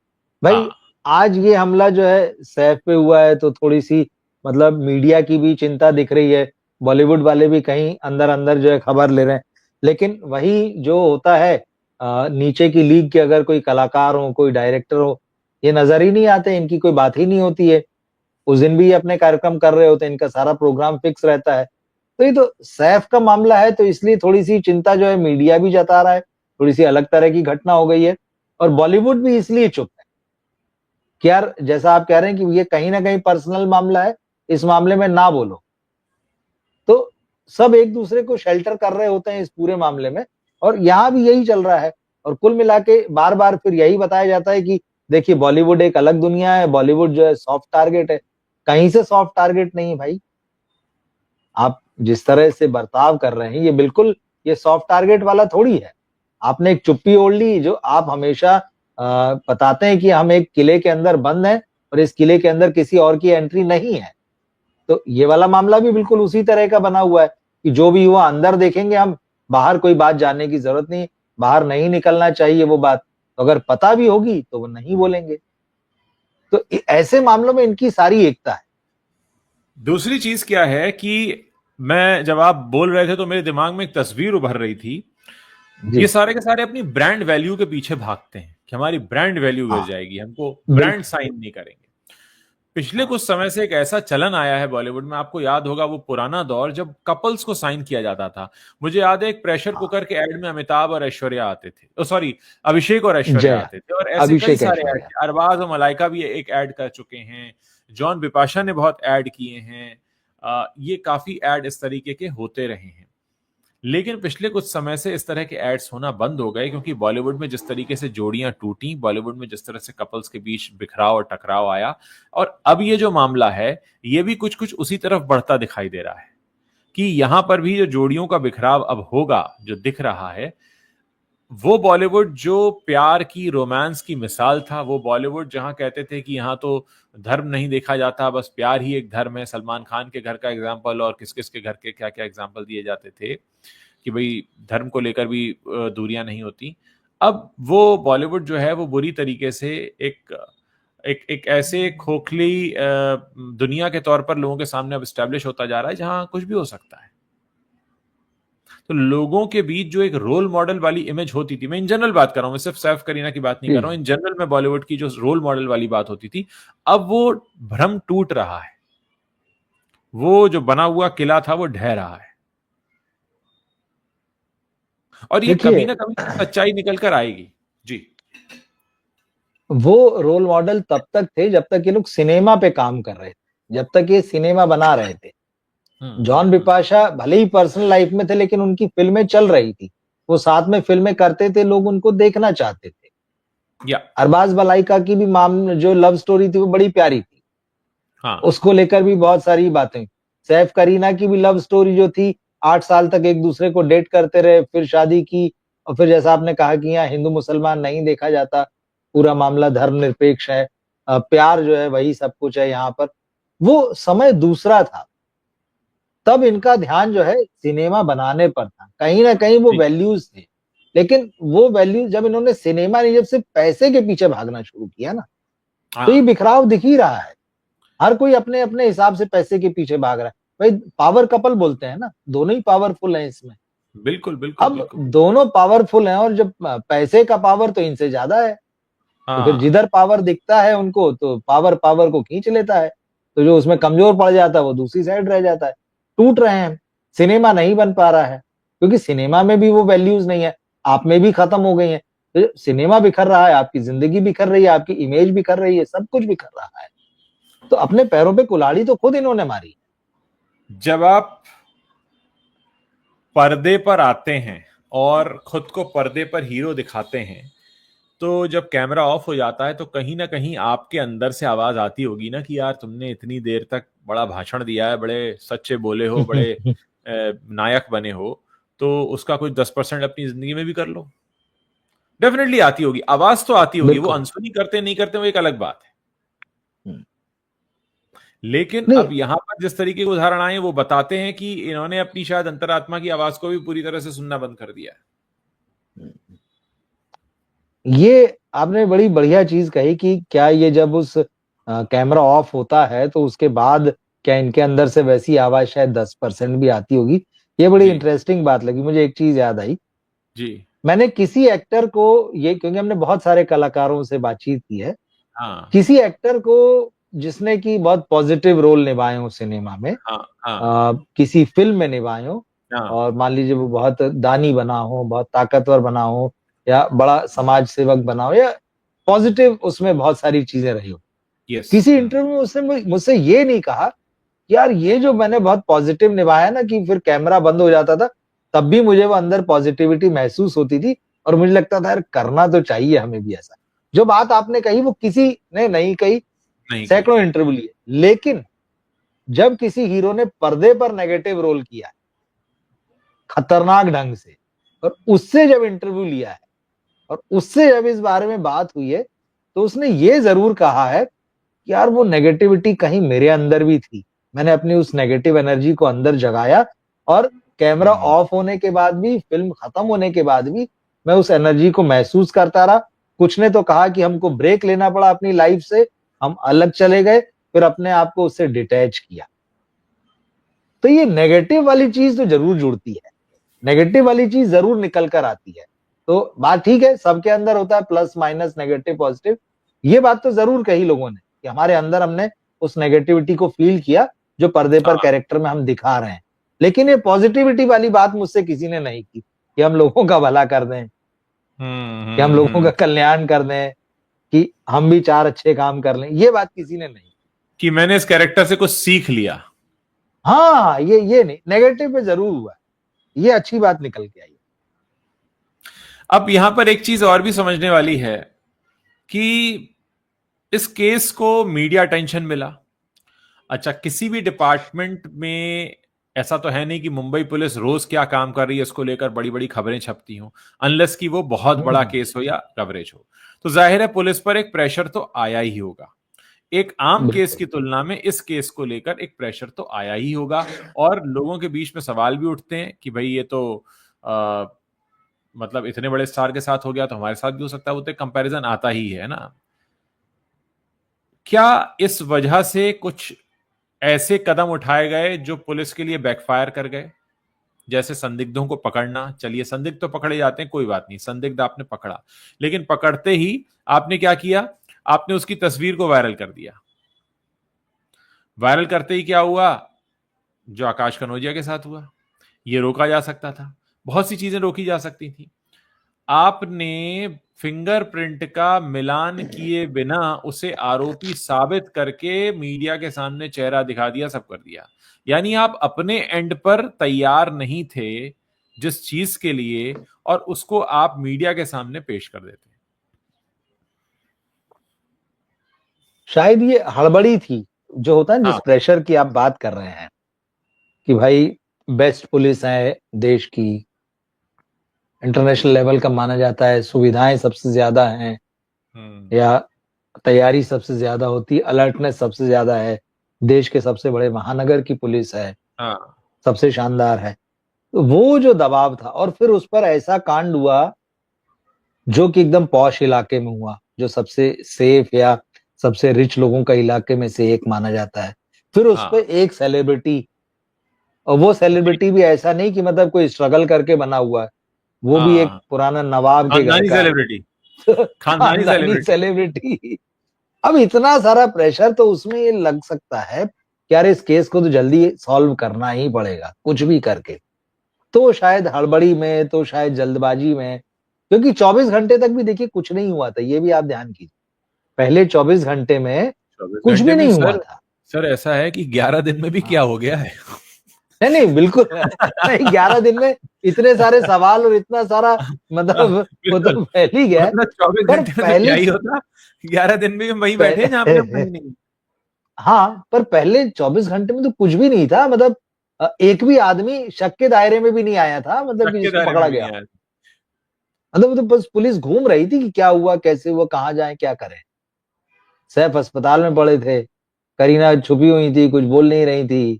भाई। हाँ आज ये हमला जो है सैफ पे हुआ है तो थोड़ी सी मतलब मीडिया की भी चिंता दिख रही है, बॉलीवुड वाले भी कहीं अंदर अंदर जो है खबर ले रहे हैं। लेकिन वही जो होता है नीचे की लीग के अगर कोई कलाकार हो, कोई डायरेक्टर हो, ये नजर ही नहीं आते, इनकी कोई बात ही नहीं होती है। उस दिन भी अपने कार्यक्रम कर रहे होते हैं, इनका सारा प्रोग्राम फिक्स रहता है। तो ये तो सैफ का मामला है, तो इसलिए थोड़ी सी चिंता जो है मीडिया भी जता रहा है, थोड़ी सी अलग तरह की घटना हो गई है। और बॉलीवुड भी इसलिए चुप है कि यार जैसा आप कह रहे हैं कि ये कहीं ना कहीं पर्सनल मामला है, इस मामले में ना बोलो। तो सब एक दूसरे को शेल्टर कर रहे होते हैं इस पूरे मामले में, और यहाँ भी यही चल रहा है। और कुल मिला के बार बार फिर यही बताया जाता है कि देखिए बॉलीवुड एक अलग दुनिया है, बॉलीवुड जो है सॉफ्ट टारगेट है। कहीं से सॉफ्ट टारगेट नहीं है भाई। आप जिस तरह से बर्ताव कर रहे हैं, ये बिल्कुल ये सॉफ्ट टारगेट वाला थोड़ी है। आपने एक चुप्पी ओढ़ ली, जो आप हमेशा बताते हैं कि हम एक किले के अंदर बंद हैं और इस किले के अंदर किसी और की एंट्री नहीं है। तो ये वाला मामला भी बिल्कुल उसी तरह का बना हुआ है कि जो भी हुआ अंदर देखेंगे हम, बाहर कोई बात जानने की जरूरत नहीं, बाहर नहीं निकलना चाहिए वो बात। तो अगर पता भी होगी तो वो नहीं बोलेंगे। तो ऐसे मामलों में इनकी सारी एकता है। दूसरी चीज क्या है कि मैं जब आप बोल रहे थे तो मेरे दिमाग में एक तस्वीर उभर रही थी। ये जी सारे के सारे अपनी ब्रांड वैल्यू के पीछे भागते हैं कि हमारी ब्रांड वैल्यू गिर हाँ जाएगी, हमको ब्रांड बिल्कुल। साइन नहीं करेंगे। पिछले हाँ कुछ समय से एक ऐसा चलन आया है बॉलीवुड में, आपको याद होगा वो पुराना दौर जब कपल्स को साइन किया जाता था। मुझे याद है एक प्रेशर हाँ कुकर के एड में अमिताभ और ऐश्वर्या आते थे, ओ सॉरी, अभिषेक और ऐश्वर्या जय आते थे, और ऐसे कई अभिषेक सारे ऐड, ऐश्वर्या। अरबाज और मलाइका भी एक ऐड कर चुके हैं। जॉन बिपाशा ने बहुत ऐड किए हैं। ये काफी ऐड इस तरीके के होते रहे हैं। लेकिन पिछले कुछ समय से इस तरह के एड्स होना बंद हो गए, क्योंकि बॉलीवुड में जिस तरीके से जोड़ियां टूटी, बॉलीवुड में जिस तरह से कपल्स के बीच बिखराव और टकराव आया, और अब ये जो मामला है ये भी कुछ कुछ उसी तरफ बढ़ता दिखाई दे रहा है कि यहां पर भी जो जोड़ियों का बिखराव अब होगा, जो दिख रहा है, वो बॉलीवुड जो प्यार की, रोमांस की मिसाल था, वो बॉलीवुड जहां कहते थे कि यहां तो धर्म नहीं देखा जाता, बस प्यार ही एक धर्म है, सलमान खान के घर का एग्जाम्पल और किस किस के घर के क्या क्या एग्जाम्पल दिए जाते थे कि भाई धर्म को लेकर भी दूरियां नहीं होती। अब वो बॉलीवुड जो है वो बुरी तरीके से एक एक एक ऐसे खोखली दुनिया के तौर पर लोगों के सामने अब स्टैब्लिश होता जा रहा है जहां कुछ भी हो सकता है। तो लोगों के बीच जो एक रोल मॉडल वाली इमेज होती थी, मैं इन जनरल बात कर रहा हूं, मैं सिर्फ सैफ करीना की बात नहीं कर जी रहा हूं, इन जनरल में बॉलीवुड की जो रोल मॉडल वाली बात होती थी, अब वो भ्रम टूट रहा है। वो जो बना हुआ किला था वो ढह रहा है, और ये कभी देखिए ना कभी सच्चाई निकल कर आएगी। जी। वो रोल मॉडल तब तक थे जब तक ये लोग सिनेमा पे काम कर रहे थे, जब तक ये सिनेमा बना रहे थे। जॉन हम्म। बिपाशा भले ही पर्सनल लाइफ में थे, लेकिन उनकी फिल्में चल रही थी, वो साथ में फिल्में करते थे, लोग उनको देखना चाहते थे। या अरबाज मलाइका की भी जो लव स्टोरी थी वो बड़ी प्यारी थी, हाँ उसको लेकर भी बहुत सारी बातें। सैफ करीना की भी लव स्टोरी जो थी, 8 साल तक एक दूसरे को डेट करते रहे, फिर शादी की, और फिर जैसा आपने कहा कि यहाँ हिंदू मुसलमान नहीं देखा जाता, पूरा मामला धर्मनिरपेक्ष है, प्यार जो है वही सब कुछ है यहाँ पर। वो समय दूसरा था, तब इनका ध्यान जो है सिनेमा बनाने पर था, कहीं ना कहीं वो जी वैल्यूज थे। लेकिन वो वैल्यूज जब इन्होंने सिनेमा नहीं, जब सिर्फ पैसे के पीछे भागना शुरू किया ना, तो ये हाँ। बिखराव दिख ही रहा है। हर कोई अपने अपने हिसाब से पैसे के पीछे भाग रहा है भाई। पावर कपल बोलते हैं ना, दोनों ही पावरफुल हैं इसमें। बिल्कुल बिल्कुल अब बिल्कुल। दोनों पावरफुल हैं, और जब पैसे का पावर तो इनसे ज्यादा है, तो फिर हाँ जिधर पावर दिखता है उनको, तो पावर पावर को खींच लेता है। तो जो उसमें कमजोर पड़ जाता है वो दूसरी साइड रह जाता है। टूट रहे हैं, सिनेमा नहीं बन पा रहा है, क्योंकि सिनेमा में भी वो वैल्यूज नहीं है, आप में भी खत्म हो गई है। तो सिनेमा बिखर रहा है, आपकी जिंदगी बिखर रही है, आपकी इमेज बिखर रही है, सब कुछ बिखर रहा है। तो अपने पैरों पे कुल्हाड़ी तो खुद इन्होंने मारी। जब आप पर्दे पर आते हैं और खुद को पर्दे पर हीरो दिखाते हैं, तो जब कैमरा ऑफ हो जाता है तो कहीं ना कहीं आपके अंदर से आवाज आती होगी ना कि यार तुमने इतनी देर तक बड़ा भाषण दिया है, बड़े सच्चे बोले हो, बड़े नायक बने हो, तो उसका कुछ 10% अपनी जिंदगी में भी कर लो। डेफिनेटली आती होगी, आवाज तो आती होगी। वो अनसुनी करते नहीं करते वो एक अलग बात है। लेकिन नहीं, अब यहां पर जिस तरीके के उदाहरण आए वो बताते हैं कि इन्होंने अपनी शायद अंतरात्मा की आवाज को भी पूरी तरह से सुनना बंद कर दिया है। ये आपने बड़ी बढ़िया चीज कही कि क्या ये जब उस कैमरा ऑफ होता है तो उसके बाद क्या इनके अंदर से वैसी आवाज शायद 10% भी आती होगी। ये बड़ी इंटरेस्टिंग बात लगी मुझे। एक चीज याद आई जी, मैंने किसी एक्टर को, ये क्योंकि हमने बहुत सारे कलाकारों से बातचीत की है, हाँ, किसी एक्टर को जिसने की बहुत पॉजिटिव रोल निभाए हो सिनेमा में, हाँ, हाँ, किसी फिल्म में निभाए हो, हाँ, और मान लीजिए वो बहुत दानी बना हो, बहुत ताकतवर बना हो, या बड़ा समाज सेवक बना हो, या पॉजिटिव उसमें बहुत सारी चीजें रही हो। यस, किसी इंटरव्यू में उसने मुझसे ये नहीं कहा यार ये जो मैंने बहुत पॉजिटिव निभाया ना कि फिर कैमरा बंद हो जाता था तब भी मुझे वो अंदर पॉजिटिविटी महसूस होती थी और मुझे लगता था यार करना तो चाहिए हमें भी ऐसा। जो बात आपने कही वो किसी ने नहीं कही, सैकड़ों इंटरव्यू लिए, लेकिन जब किसी हीरो ने पर्दे पर नेगेटिव रोल किया खतरनाक ढंग से और उससे जब इंटरव्यू लिया है और उससे जब इस बारे में बात हुई है तो उसने ये जरूर कहा है कि यार वो नेगेटिविटी कहीं मेरे अंदर भी थी, मैंने अपनी उस नेगेटिव एनर्जी को अंदर जगाया और कैमरा ऑफ होने के बाद भी, फिल्म खत्म होने के बाद भी मैं उस एनर्जी को महसूस करता रहा। कुछ ने तो कहा कि हमको ब्रेक लेना पड़ा अपनी लाइफ से, हम अलग चले गए, फिर अपने आप को उससे डिटैच किया। तो ये नेगेटिव वाली चीज तो जरूर जुड़ती है, नेगेटिव वाली चीज जरूर निकल कर आती है। तो बात ठीक है, सबके अंदर होता है प्लस माइनस, नेगेटिव पॉजिटिव। ये बात तो जरूर कही लोगों ने कि हमारे अंदर हमने उस नेगेटिविटी को फील किया जो पर्दे पर कैरेक्टर में हम दिखा रहे हैं। लेकिन ये पॉजिटिविटी वाली बात मुझसे किसी ने नहीं की कि हम लोगों का भला कर दें, कि हम लोगों का कल्याण कर दें, कि हम भी 4 अच्छे काम कर लें। ये बात किसी ने नहीं कि मैंने इस कैरेक्टर से कुछ सीख लिया। हाँ, ये नहीं, नेगेटिव पे जरूर हुआ, ये अच्छी बात निकल के आई। अब यहां पर एक चीज और भी समझने वाली है कि इस केस को मीडिया अटेंशन मिला। अच्छा, किसी भी डिपार्टमेंट में ऐसा तो है नहीं कि मुंबई पुलिस रोज क्या काम कर रही है इसको लेकर बड़ी बड़ी खबरें छपती हों, अनलेस कि वो बहुत बड़ा केस हो या कवरेज हो। तो जाहिर है पुलिस पर एक प्रेशर तो आया ही होगा। एक आम केस की तुलना में इस केस को लेकर एक प्रेशर तो आया ही होगा, और लोगों के बीच में सवाल भी उठते हैं कि भाई ये तो मतलब इतने बड़े स्टार के साथ हो गया तो हमारे साथ भी हो सकता है। वो तो कंपैरिजन आता ही है ना। क्या इस वजह से कुछ ऐसे कदम उठाए गए जो पुलिस के लिए बैकफायर कर गए? जैसे संदिग्धों को पकड़ना, चलिए संदिग्ध तो पकड़े जाते हैं, कोई बात नहीं, संदिग्ध आपने पकड़ा, लेकिन पकड़ते ही आपने क्या किया? आपने उसकी तस्वीर को वायरल कर दिया। वायरल करते ही क्या हुआ? जो आकाश कनौजिया के साथ हुआ, ये रोका जा सकता था, बहुत सी चीजें रोकी जा सकती थी। आपने फिंगरप्रिंट का मिलान किए बिना उसे आरोपी साबित करके मीडिया के सामने चेहरा दिखा दिया, सब कर दिया। यानी आप अपने एंड पर तैयार नहीं थे जिस चीज के लिए, और उसको आप मीडिया के सामने पेश कर देते। शायद ये हड़बड़ी थी, जो होता है जिस प्रेशर की आप बात कर रहे हैं कि भाई बेस्ट पुलिस है देश की, इंटरनेशनल लेवल का माना जाता है, सुविधाएं सबसे ज्यादा हैं, या तैयारी सबसे ज्यादा होती, अलर्टनेस सबसे ज्यादा है, देश के सबसे बड़े महानगर की पुलिस है, सबसे शानदार है। तो वो जो दबाव था, और फिर उस पर ऐसा कांड हुआ जो कि एकदम पॉश इलाके में हुआ, जो सबसे सेफ या सबसे रिच लोगों का इलाके में से एक माना जाता है। फिर उस पर एक सेलिब्रिटी, और वो सेलिब्रिटी भी ऐसा नहीं कि मतलब कोई स्ट्रगल करके बना हुआ है, वो भी एक पुराना नवाब के घर का सेलिब्रिटी, खानदानी सेलिब्रिटी। अब इतना सारा प्रेशर, तो उसमें ये लग सकता है कि यार इस केस को तो जल्दी सॉल्व करना ही पड़ेगा कुछ भी करके। तो शायद हड़बड़ी में, तो शायद जल्दबाजी में, क्योंकि 24 घंटे तक भी देखिए कुछ नहीं हुआ था, ये भी आप ध्यान कीजिए। पहले 24 घंटे में कुछ भी नहीं हुआ था। सर ऐसा है कि 11 दिन में भी क्या हाँ। हो गया है। नहीं नहीं बिल्कुल नहीं, 11 दिन में इतने सारे सवाल और इतना सारा, मतलब वो बिल्कुल, तो फैल ही गया है। मतलब 24 पर घंटे में तो क्या पहले ही होता, 11 दिन में हम वहीं बैठे हैं जहाँ पे हम पह, कहीं नहीं। हाँ, पर पहले 24 घंटे में तो कुछ भी नहीं था, मतलब एक भी आदमी शक के दायरे में भी नहीं आया था, मतलब शक कि के जिसको दायरे पकड़ा में भी गया नहीं हो। आया। मतलब वो तो बस पुलिस घूम रही थी कि क्या हुआ, कैसे हुआ, कहाँ जाए, क्या करें। सैफ अस्पताल में पड़े थे, करीना छुपी हुई थी, कुछ बोल नहीं रही थी,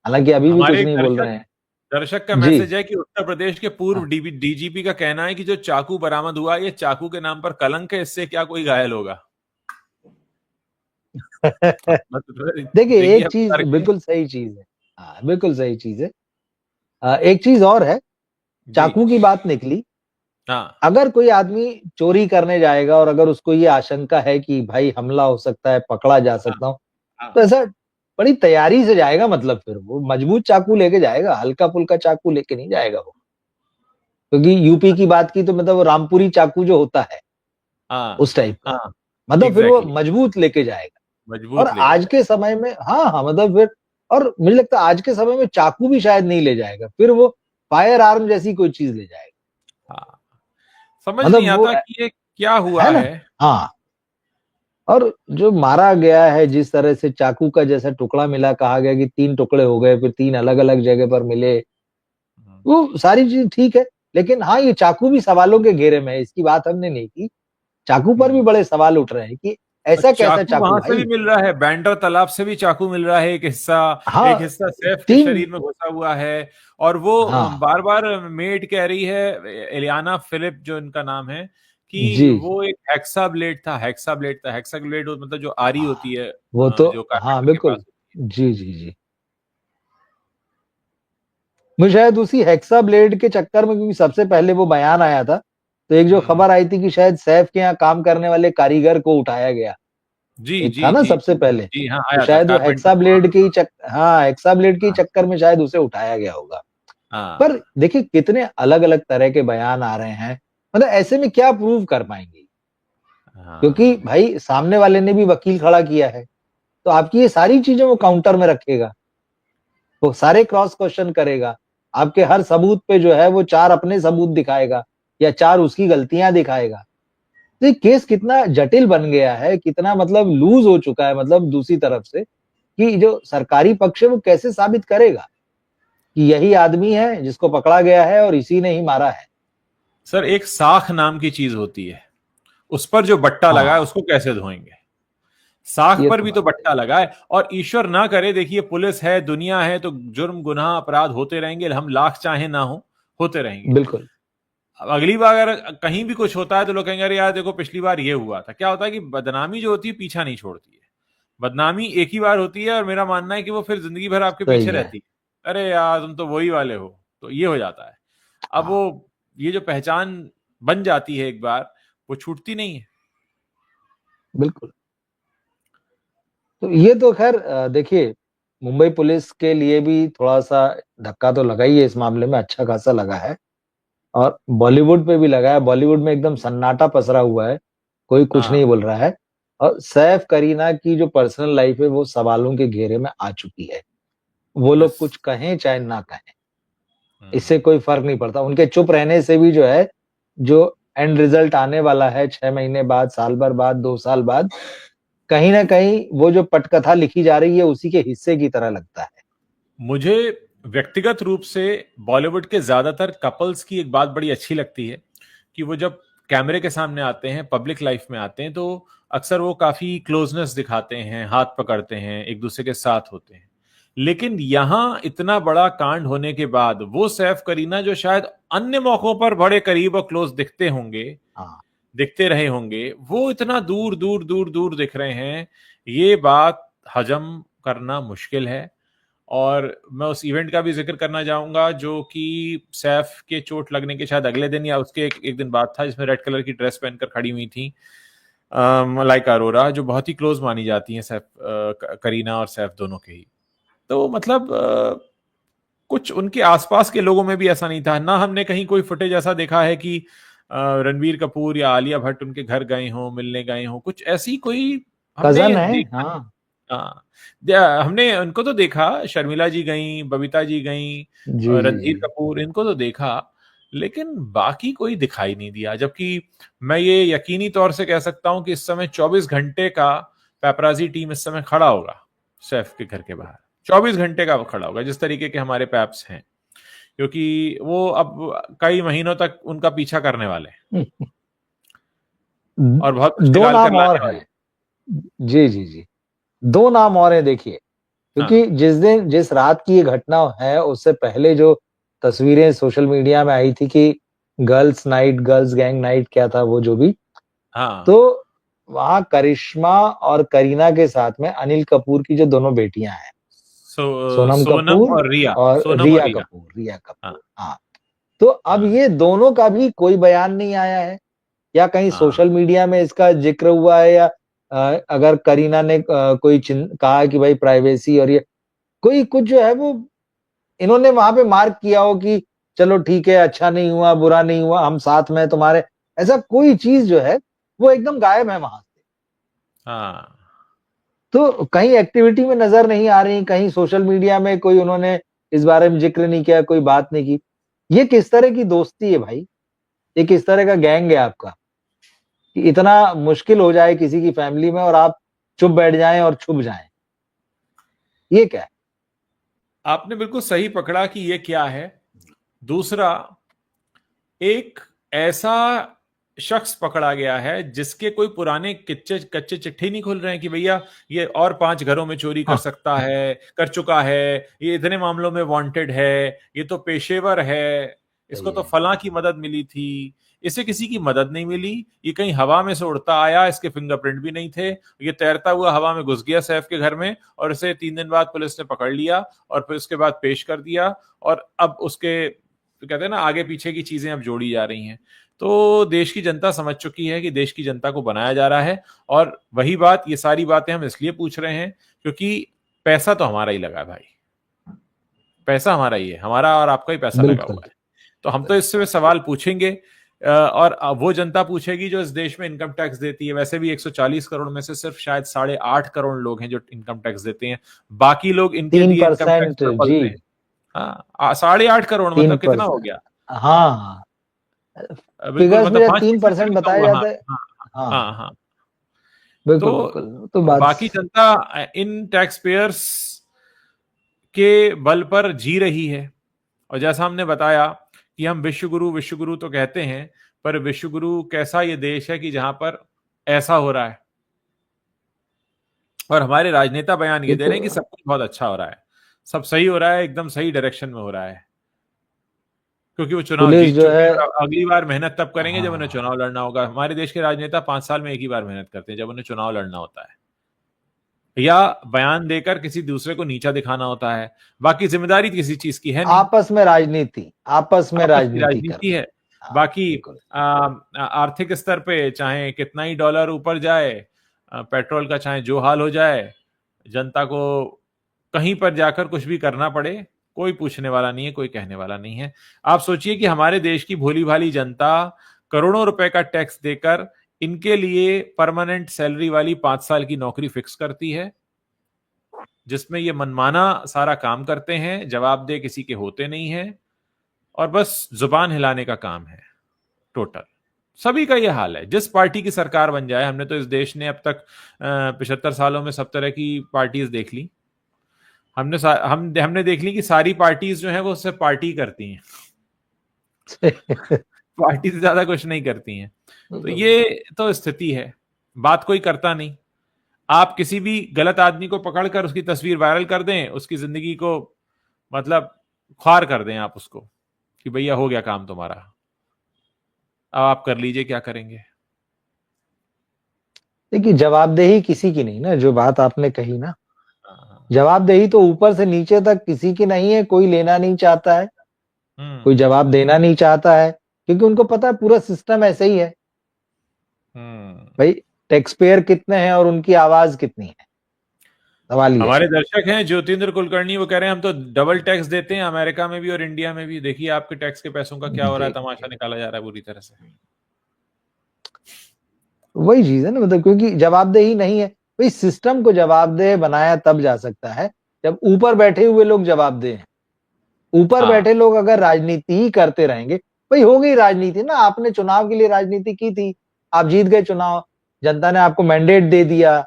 हालांकि अभी भी कुछ हमारे एक नहीं बोल दर्शक रहे हैं। दर्शक का जी। मैसेज है कि उत्तर प्रदेश के पूर्व हाँ। डीजीपी का कहना है कि जो चाकू बरामद हुआ, ये चाकू के नाम पर कलंक है, इससे क्या कोई घायल होगा। मतलब देखिए देखिए एक अब चीज तर्क है। बिल्कुल सही चीज है। हाँ बिल्कुल सही चीज है। एक चीज और है, जी। चाकू की बात निकली। हाँ अगर कोई आदमी चोरी करने जाएगा और अगर उसको ये आशंका है कि भाई हमला हो सकता है, पकड़ा जा हाँ सकता हूँ, तो हाँ। ऐसा बड़ी तैयारी से जाएगा, मतलब फिर वो मजबूत चाकू लेके जाएगा, हल्का फुल्का चाकू लेके नहीं जाएगा वो। क्योंकि यूपी की बात की तो मतलब वो रामपुरी चाकू जो होता है हाँ उस टाइप का, हाँ। मतलब फिर वो एग्जैक्टली। मजबूत लेके जाएगा। और मजबूत लेके आज जाए। के समय में, हाँ हाँ, मतलब फिर, और मुझे लगता है आज के समय में चाकू भी शायद नहीं ले जाएगा, फिर वो फायर आर्म जैसी कोई चीज ले जाएगा। हाँ, समझ नहीं मतलब वो आता कि ये क्या है हुआ ना। है। हाँ। और जो मारा गया है जिस तरह से, चाकू का जैसा टुकड़ा मिला, कहा गया कि 3 टुकड़े हो गए, फिर 3 अलग अलग जगह पर मिले, वो सारी चीज ठीक है। लेकिन हाँ, ये चाकू भी सवालों के घेरे में है, इसकी बात हमने नहीं की। चाकू पर भी हम्म। बड़े सवाल उठ रहे हैं कि और ऐसा कैसा चाकू चाकू वहां से भी भाई। मिल रहा है, बैंड्रा तालाब से भी चाकू मिल रहा है, एक हाँ। हिस्सा सैफ के तीन। शरीर में घुसा हुआ है। और वो हाँ। बार बार मेड कह रही है, एलियाना फिलिप जो इनका नाम है, कि जी। वो एक हेक्सा ब्लेड था, हेक्सा ब्लेड था। हेक्सा ब्लेड मतलब जो आरी हाँ, होती है, वो तो, जो हाँ कारपेंटर के पास बिल्कुल। होती जी जी जी। मुझे शायद उसी हेक्सा ब्लेड के चक्कर में, क्योंकि सबसे पहले वो बयान आया था, तो एक है। जो खबर आई थी कि शायद सैफ के यहाँ काम करने वाले कारीगर को उठाया गया, जी एक जी था ना जी सबसे जी। पहले। जी हाँ, तो आया था शायद वो कारपेंटर। हेक्सा ब्लेड के ही हाँ, हेक्सा ब्लेड के ही हाँ चक्कर में शायद उसे उठाया गया होगा। हाँ पर देखिए कितने अलग अलग तरह के बयान आ रहे हैं, मतलब ऐसे में क्या प्रूव कर पाएंगे, क्योंकि हाँ। भाई सामने वाले ने भी वकील खड़ा किया है, तो आपकी ये सारी चीजें वो काउंटर में रखेगा, वो सारे क्रॉस क्वेश्चन करेगा, आपके हर सबूत पे जो है वो 4 अपने सबूत दिखाएगा या 4 उसकी गलतियां दिखाएगा। तो ये केस कितना जटिल बन गया है, कितना मतलब लूज हो चुका है, मतलब दूसरी तरफ से, कि जो सरकारी पक्ष है वो कैसे साबित करेगा कि यही आदमी है जिसको पकड़ा गया है और इसी ने ही मारा है। सर एक साख नाम की चीज होती है, उस पर जो बट्टा लगा है हाँ, उसको कैसे धोएंगे। साख ये पर तो भी तो बात है। बट्टा लगा है, और ईश्वर ना करे, देखिए पुलिस है, दुनिया है, तो जुर्म गुनाह अपराध होते रहेंगे, हम लाख चाहे ना हो, होते रहेंगे। बिल्कुल। अब अगली बार अगर कहीं भी कुछ होता है तो लोग कहेंगे अरे यार देखो पिछली बार ये हुआ था। क्या होता है कि बदनामी जो होती है पीछा नहीं छोड़ती है। बदनामी एक ही बार होती है, और मेरा मानना है कि वो फिर जिंदगी भर आपके पीछे सही है। रहती है। अरे यार तुम तो वही वाले हो, तो ये हो जाता है। अब हाँ वो, ये जो पहचान बन जाती है एक बार, वो छूटती नहीं है। बिल्कुल। तो ये तो खैर देखिए, मुंबई पुलिस के लिए भी थोड़ा सा धक्का तो लगा ही है इस मामले में, अच्छा खासा लगा है। और बॉलीवुड पे भी लगा है, बॉलीवुड में एकदम सन्नाटा पसरा हुआ है, कोई कुछ नहीं हाँ। बोल रहा है। और सैफ करीना की जो पर्सनल लाइफ है वो सवालों के घेरे में आ चुकी है, वो लोग यस। कुछ कहें चाहे ना कहें, इससे कोई फर्क नहीं पड़ता, उनके चुप रहने से भी जो है, जो एंड रिजल्ट आने वाला है 6 महीने बाद, साल भर बाद, 2 साल बाद, कहीं ना कहीं वो जो पटकथा लिखी जा रही है उसी के हिस्से की तरह लगता है। मुझे व्यक्तिगत रूप से बॉलीवुड के ज्यादातर कपल्स की एक बात बड़ी अच्छी लगती है, कि वो जब कैमरे के सामने आते हैं, पब्लिक लाइफ में आते हैं, तो अक्सर वो काफी क्लोजनेस दिखाते हैं, हाथ पकड़ते हैं, एक दूसरे के साथ होते हैं। लेकिन यहां इतना बड़ा कांड होने के बाद वो सैफ करीना जो शायद अन्य मौकों पर बड़े करीब और क्लोज दिखते होंगे, हाँ। दिखते रहे होंगे, वो इतना दूर दूर दूर दूर दिख रहे हैं। ये बात हजम करना मुश्किल है। और मैं उस इवेंट का भी जिक्र करना चाहूंगा जो कि सैफ के चोट लगने के शायद अगले दिन या उसके एक दिन बाद था, जिसमें रेड कलर की ड्रेस पहनकर खड़ी हुई थी मलाइका अरोरा, जो बहुत ही क्लोज मानी जाती हैं सैफ, करीना और सैफ दोनों के ही। तो मतलब कुछ उनके आसपास के लोगों में भी ऐसा नहीं था ना, हमने कहीं कोई फुटेज ऐसा देखा है कि रणबीर कपूर या आलिया भट्ट उनके घर गए हों, मिलने गए हों, कुछ ऐसी कोई हमने कजन है। देखा। हाँ। हाँ, हमने उनको तो देखा, शर्मिला जी गई, बबीता जी गई, जी जी रणधीर जी। कपूर, इनको तो देखा, लेकिन बाकी कोई दिखाई नहीं दिया। जबकि मैं ये यकीनी तौर से कह सकता हूं कि इस समय 24 घंटे का पेपराजी टीम इस समय खड़ा होगा सैफ के घर के बाहर। 24 घंटे का वो खड़ा होगा, जिस तरीके के हमारे पैप्स हैं, क्योंकि वो अब कई महीनों तक उनका पीछा करने वाले हैं और बहुत कुछ दो निकाल कर नाम और लाने वाले हैं। जी जी जी, दो नाम और हैं देखिए, हैं। हाँ क्योंकि जिस रात की ये घटना है उससे पहले जो तस्वीरें सोशल मीडिया में आई थी कि girls night, girls gang night, क्या था वो जो भी, हाँ। तो वहां करिश्मा और करीना के साथ में अनिल कपूर की जो दोनों बेटियां हैं, सोनम सोनम कपूर और रिया, और सोनम और रिया रिया। कपूर, रिया हाँ कपूर, हाँ। तो अब हाँ ये दोनों का भी कोई बयान नहीं आया है, या कहीं हाँ। सोशल मीडिया में इसका जिक्र हुआ है, या अगर करीना ने कोई कहा कि भाई प्राइवेसी, और ये कोई कुछ जो है वो इन्होंने वहां पे मार्क किया हो कि चलो ठीक है, अच्छा नहीं हुआ, बुरा नहीं हुआ, हम साथ में हैं तुम्हारे, ऐसा कोई चीज जो है वो एकदम गायब है वहां से। हाँ। तो कहीं एक्टिविटी में नजर नहीं आ रही, कहीं सोशल मीडिया में कोई उन्होंने इस बारे में जिक्र नहीं किया, कोई बात नहीं की। ये किस तरह की दोस्ती है भाई, ये किस तरह का गैंग है आपका, कि इतना मुश्किल हो जाए किसी की फैमिली में और आप चुप बैठ जाएं और छुप जाएं, ये क्या है? आपने बिल्कुल सही पकड़ा कि ये क्या है। दूसरा, एक ऐसा शख्स पकड़ा गया है जिसके कोई पुराने कच्चे कच्चे चिट्ठे नहीं खुल रहे हैं कि भैया ये और 5 घरों में चोरी कर हाँ, सकता है, कर चुका है, ये इतने मामलों में वांटेड है, ये तो पेशेवर है, सही इसको तो है। फलां की मदद मिली थी। इसे किसी की मदद नहीं मिली, ये कहीं हवा में से उड़ता आया, इसके फिंगरप्रिंट भी नहीं थे, ये तैरता हुआ हवा में घुस गया सैफ के घर में, और इसे 3 दिन बाद पुलिस ने पकड़ लिया और फिर उसके बाद पेश कर दिया। और अब उसके, तो कहते हैं ना, आगे पीछे की चीजें अब जोड़ी जा रही हैं। तो देश की जनता समझ चुकी है कि देश की जनता को बनाया जा रहा है। और वही बात, ये सारी बातें हम इसलिए पूछ रहे हैं क्योंकि पैसा तो हमारा ही लगा है भाई, पैसा हमारा ही है, हमारा और आपका ही पैसा लगा बिल्कुल हुआ है। तो हम तो इससे सवाल पूछेंगे, और वो जनता पूछेगी जो इस देश में इनकम टैक्स देती है। वैसे भी 140 करोड़ में से सिर्फ शायद 8.5 करोड़ लोग हैं जो इनकम टैक्स देते हैं, बाकी लोग इनके तीन लिए इनकम टैक्स परसेंट पर जी, पलते हैं। हाँ, 8.5 करोड़, तीन मतलब कितना हो परसेंट गया? हाँ, बिल्कुल, फिगर्स में मतलब जब 5% 3% भी कम बताया हुआ। हाँ जाता है। हाँ हाँ, हाँ हाँ। बिल्कुल तो बिल्कुल, तो बात बाकी जनता इन टैक्स पेयर्स के बल पर जी रही है। और जैसा हमने बताया कि हम विश्व गुरु तो कहते हैं, पर विश्व गुरु कैसा ये देश है कि जहां पर ऐसा हो रहा है, और हमारे राजनेता बयान ये ये दे तो रहे हैं कि सब कुछ बहुत अच्छा हो रहा है, सब सही हो रहा है, एकदम सही डायरेक्शन में हो रहा है, क्योंकि वो चुनाव पुलिस जीत जो चुके है, हैं और अगली बार मेहनत तब करेंगे जब उन्हें हाँ, चुनाव लड़ना होगा। हमारे देश के राजनेता 5 साल में एक ही बार मेहनत करते हैं, जब उन्हें चुनाव लड़ना होता है या बयान देकर किसी दूसरे को नीचा दिखाना होता है। बाकी जिम्मेदारी किसी चीज की है नहीं, आपस में राजनीति, आपस में आपस की राजनीति राजनीति करनी। है। हाँ, बाकी बिल्कुल। आर्थिक स्तर पे चाहे कितना ही डॉलर ऊपर जाए, पेट्रोल का चाहे जो हाल हो जाए, जनता को कहीं पर जाकर कुछ भी करना पड़े, कोई पूछने वाला नहीं है, कोई कहने वाला नहीं है। आप सोचिए कि हमारे देश की भोली भाली जनता करोड़ों रुपए का टैक्स देकर इनके लिए परमानेंट सैलरी वाली 5 साल की नौकरी फिक्स करती है, जिसमें ये मनमाना सारा काम करते हैं, जवाबदेह किसी के होते नहीं है, और बस जुबान हिलाने का काम है टोटल। सभी का ये हाल है, जिस पार्टी की सरकार बन जाए। हमने तो इस देश ने अब तक 75 सालों में सब तरह की पार्टीज देख ली। हमने देख ली कि सारी पार्टीज जो है वो सिर्फ पार्टी करती हैं, पार्टी से ज्यादा कुछ नहीं करती हैं। तो बिल्कुल। ये तो स्थिति है, बात कोई करता नहीं। आप किसी भी गलत आदमी को पकड़कर उसकी तस्वीर वायरल कर दें, उसकी जिंदगी को, मतलब, ख्वार कर दें आप उसको कि भैया हो गया काम तुम्हारा, अब आप कर लीजिए क्या करेंगे। देखिए, जवाबदेही किसी की नहीं ना, जो बात आपने कही ना, हाँ। जवाबदेही तो ऊपर से नीचे तक किसी की नहीं है, कोई लेना नहीं चाहता है, हम्म कोई जवाब देना नहीं चाहता है, क्योंकि उनको पता है पूरा सिस्टम ऐसे ही है। हम्म। भाई, टैक्स पेयर कितने हैं और उनकी आवाज कितनी है, सवाल ये है। हमारे दर्शक हैं ज्योतिंद्र कुलकर्णी, वो कह रहे हैं हम तो डबल टैक्स देते हैं अमेरिका में भी और इंडिया में भी, देखिए आपके टैक्स के पैसों का क्या हो रहा है, तमाशा देखिए, निकाला जा रहा है बुरी तरह से। वही चीज है ना, मतलब क्योंकि जवाबदेही नहीं है। भाई सिस्टम को जवाबदेह बनाया तब जा सकता है जब ऊपर बैठे हुए लोग जवाबदेह हैं। ऊपर बैठे लोग अगर राजनीति ही करते रहेंगे, भाई हो गई राजनीति ना, आपने चुनाव के लिए राजनीति की थी, आप जीत गए चुनाव, जनता ने आपको मैंडेट दे दिया,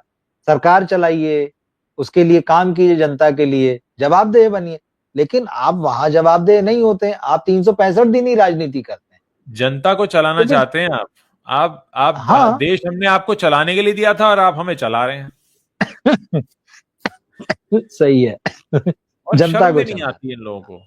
सरकार चलाइए, उसके लिए काम कीजिए, जनता के लिए जवाबदेह बनिए। लेकिन आप वहां जवाबदेह नहीं होते हैं, आप 365 दिन ही राजनीति करते हैं। जनता को चलाना तो फिर चाहते हैं आप हाँ देश हमने आपको चलाने के लिए दिया था और आप हमें चला रहे हैं। सही है। और जनता शर्म को भी नहीं चला, आती है इन लोगों को।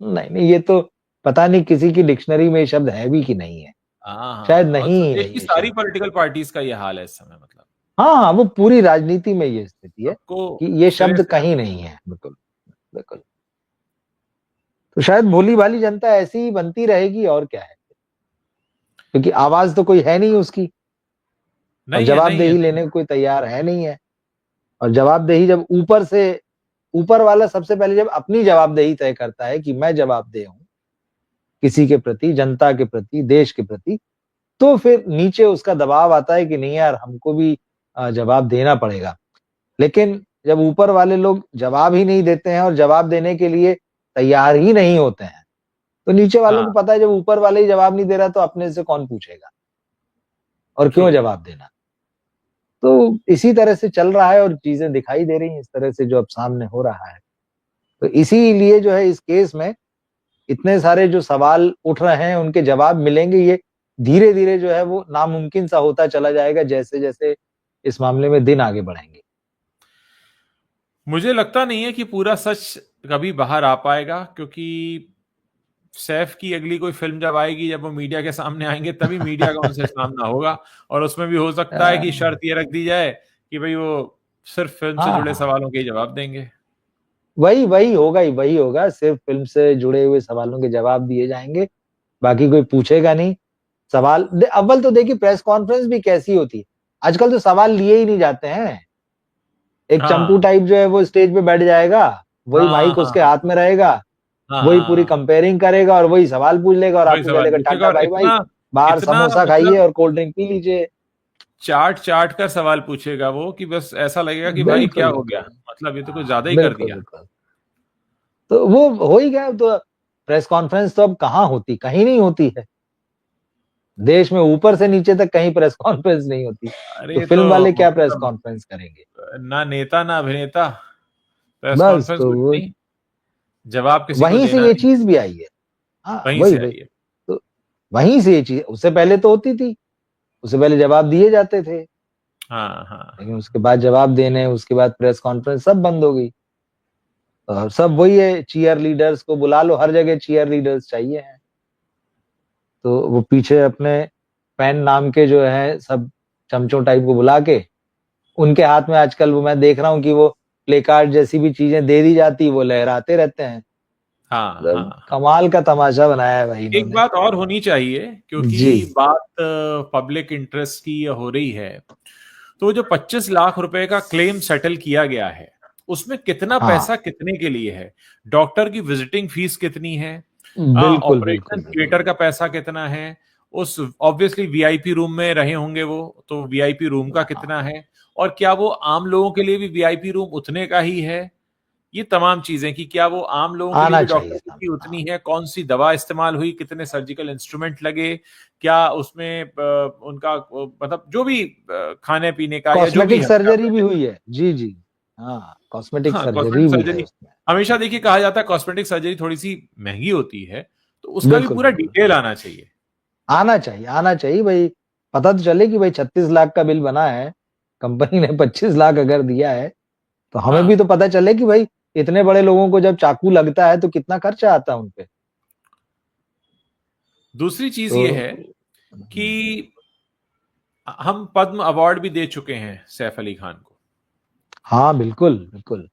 नहीं नहीं, ये तो पता नहीं किसी की डिक्शनरी में ये शब्द है भी कि नहीं है, हाँ शायद हाँ, और नहीं ही देश है की ये सारी शब्द। पॉलिटिकल पार्टीज का ये हाल है इस समय, मतलब हाँ हाँ, वो पूरी राजनीति में ये स्थिति है सबको कि ये सिरे शब्द से कहीं नहीं है। बिल्कुल बिल्कुल। तो शायद भोली भाली जनता ऐसी ही बनती रहेगी, और क्या है, क्योंकि आवाज तो कोई है नहीं उसकी, और नहीं है, नहीं है, जवाबदेही नहीं लेने है। को कोई तैयार है नहीं है। और जवाबदेही जब ऊपर से, ऊपर वाला सबसे पहले जब अपनी जवाबदेही तय करता है कि मैं जवाबदेह हूं किसी के प्रति, जनता के प्रति, देश के प्रति, तो फिर नीचे उसका दबाव आता है कि नहीं यार, हमको भी जवाब देना पड़ेगा। लेकिन जब ऊपर वाले लोग जवाब ही नहीं देते हैं और जवाब देने के लिए तैयार ही नहीं होते हैं, तो नीचे वालों को हाँ, पता है जब ऊपर वाले ही जवाब नहीं दे रहा तो अपने से कौन पूछेगा और ट्रू। क्यों जवाब देना। तो इसी तरह से चल रहा है और चीजें दिखाई दे रही हैं इस तरह से जो अब सामने हो रहा है। तो इसीलिए जो है इस केस में इतने सारे जो सवाल उठ रहे हैं उनके जवाब मिलेंगे, ये धीरे धीरे जो है वो नामुमकिन सा होता चला जाएगा जैसे जैसे इस मामले में दिन आगे बढ़ेंगे। मुझे लगता नहीं है कि पूरा सच कभी बाहर आ पाएगा, क्योंकि सैफ की अगली कोई फिल्म जब आएगी, जब वो मीडिया के सामने आएंगे, तभी मीडिया का उनसे सामना होगा। और उसमें भी हो सकता है कि शर्त ये रख दी जाए कि भाई वो सिर्फ फिल्म से हाँ जुड़े हाँ, सवालों के ही जवाब देंगे। वही वही होगा ही, वही होगा, सिर्फ फिल्म से जुड़े हुए सवालों के जवाब दिए जाएंगे, बाकी कोई पूछेगा नहीं। सवाल अव्वल तो देखिए प्रेस कॉन्फ्रेंस भी कैसी होती है, आजकल तो सवाल लिए ही नहीं जाते हैं। एक चंपू हाँ टाइप जो है वो स्टेज पे बैठ जाएगा, वही हाँ माइक हाँ उसके हाथ में रहेगा, हाँ वही हाँ पूरी हाँ, कंपेयरिंग करेगा और वही सवाल पूछ लेगा और वही आपको कह सवाल देगा पूछेगा, टाटा और बाय बाय, इतना बाहर इतना समोसा खाइए मतलब और कोल्ड ड्रिंक पी लीजिए। चाट चाट कर सवाल पूछेगा वो, कि बस ऐसा लगेगा कि भाई क्या बिल्कुल हो गया, बिल्कुल। मतलब ये तो कुछ हाँ ज्यादा ही कर बिल्कुल दिया। बिल्कुल। तो वो हो ही गया, तो प्रेस कॉन्फ्रेंस तो अब कहाँ होती, कहीं नहीं होती है देश में, ऊपर से नीचे तक कहीं प्रेस कॉन्फ्रेंस नहीं होती। तो अरे तो फिल्म वाले क्या प्रेस मतलब कॉन्फ्रेंस करेंगे। ना नेता ना अभिनेता, प्रेस बस कॉन्फ्रेंस तो कुछ वो नहीं, जवाब किसी को वहीं से देना ये नहीं, चीज भी आई है। हाँ वहीं वही से वही। आई है। तो वहीं से ये चीज उससे पहले तो होती थी, उससे पहले जवाब दिए जाते थे, हाँ हाँ। लेकिन उसके बाद जवाब देने, उसके बाद प्रेस कॉन्फ्रेंस सब बंद हो गई। और सब वही है, चीयर लीडर्स को बुला लो, हर जगह चीयर लीडर्स चाहिए हैं। तो वो पीछे अपने फैन नाम के जो है सब चमचों टाइप को बुला के, उनके हाथ में आजकल वो मैं देख रहा हूँ कि वो प्ले कार्ड जैसी भी चीजें दे दी जाती, वो लहराते रहते हैं। हाँ हाँ मतलब हाँ। कमाल का तमाशा बनाया है भाई एक इन्होंने। बात और होनी चाहिए, क्योंकि जी बात पब्लिक इंटरेस्ट की हो रही है, तो जो 25 लाख रुपए का क्लेम सेटल किया गया है, उसमें कितना हाँ, पैसा कितने के लिए है? डॉक्टर की विजिटिंग फीस कितनी है? बिल्कुल ऑपरेशन बिल्कुल बिल्कुल। थिएटर का पैसा कितना है? उस ऑब्वियसली वीआईपी रूम में रहे होंगे वो, तो वीआईपी रूम का हाँ, कितना है? और क्या वो आम लोगों के लिए भी वीआईपी रूम उतने का ही है? ये तमाम चीजें, कि क्या वो आम लोगों के लिए आना भी डॉक्टर चाहिए की सामने। फी हाँ, उतनी है? कौन सी दवा इस्तेमाल हुई? कितने सर्जिकल इंस्ट्रूमेंट लगे? क्या उसमें उनका मतलब जो भी खाने पीने का या जो भी कॉस्मेटिक है, सर्जरी भी हुई है, जी जी। हाँ, कॉस्मेटिक हाँ, सर्जरी कॉस्मेटिक भी है सर्जरी उसमें। हमेशा देखिए कहा जाता है कॉस्मेटिक सर्जरी थोड़ी सी महंगी होती है, तो उसका भी बिल्कुल पूरा बिल्कुल। डिटेल आना चाहिए। आना चाहिए, आना चाहिए भाई, पता तो चले कि भाई 36 लाख का बिल बना है, कंपनी ने 25 लाख अगर दिया है, तो हमें भी हाँ, तो पता चले कि भाई इतने बड़े लोगों को जब चाकू लगता है तो कितना खर्चा आता है उनपे। दूसरी चीज तो ये है कि हम पद्म अवार्ड भी दे चुके हैं सैफ अली खान को, हाँ बिल्कुल बिल्कुल।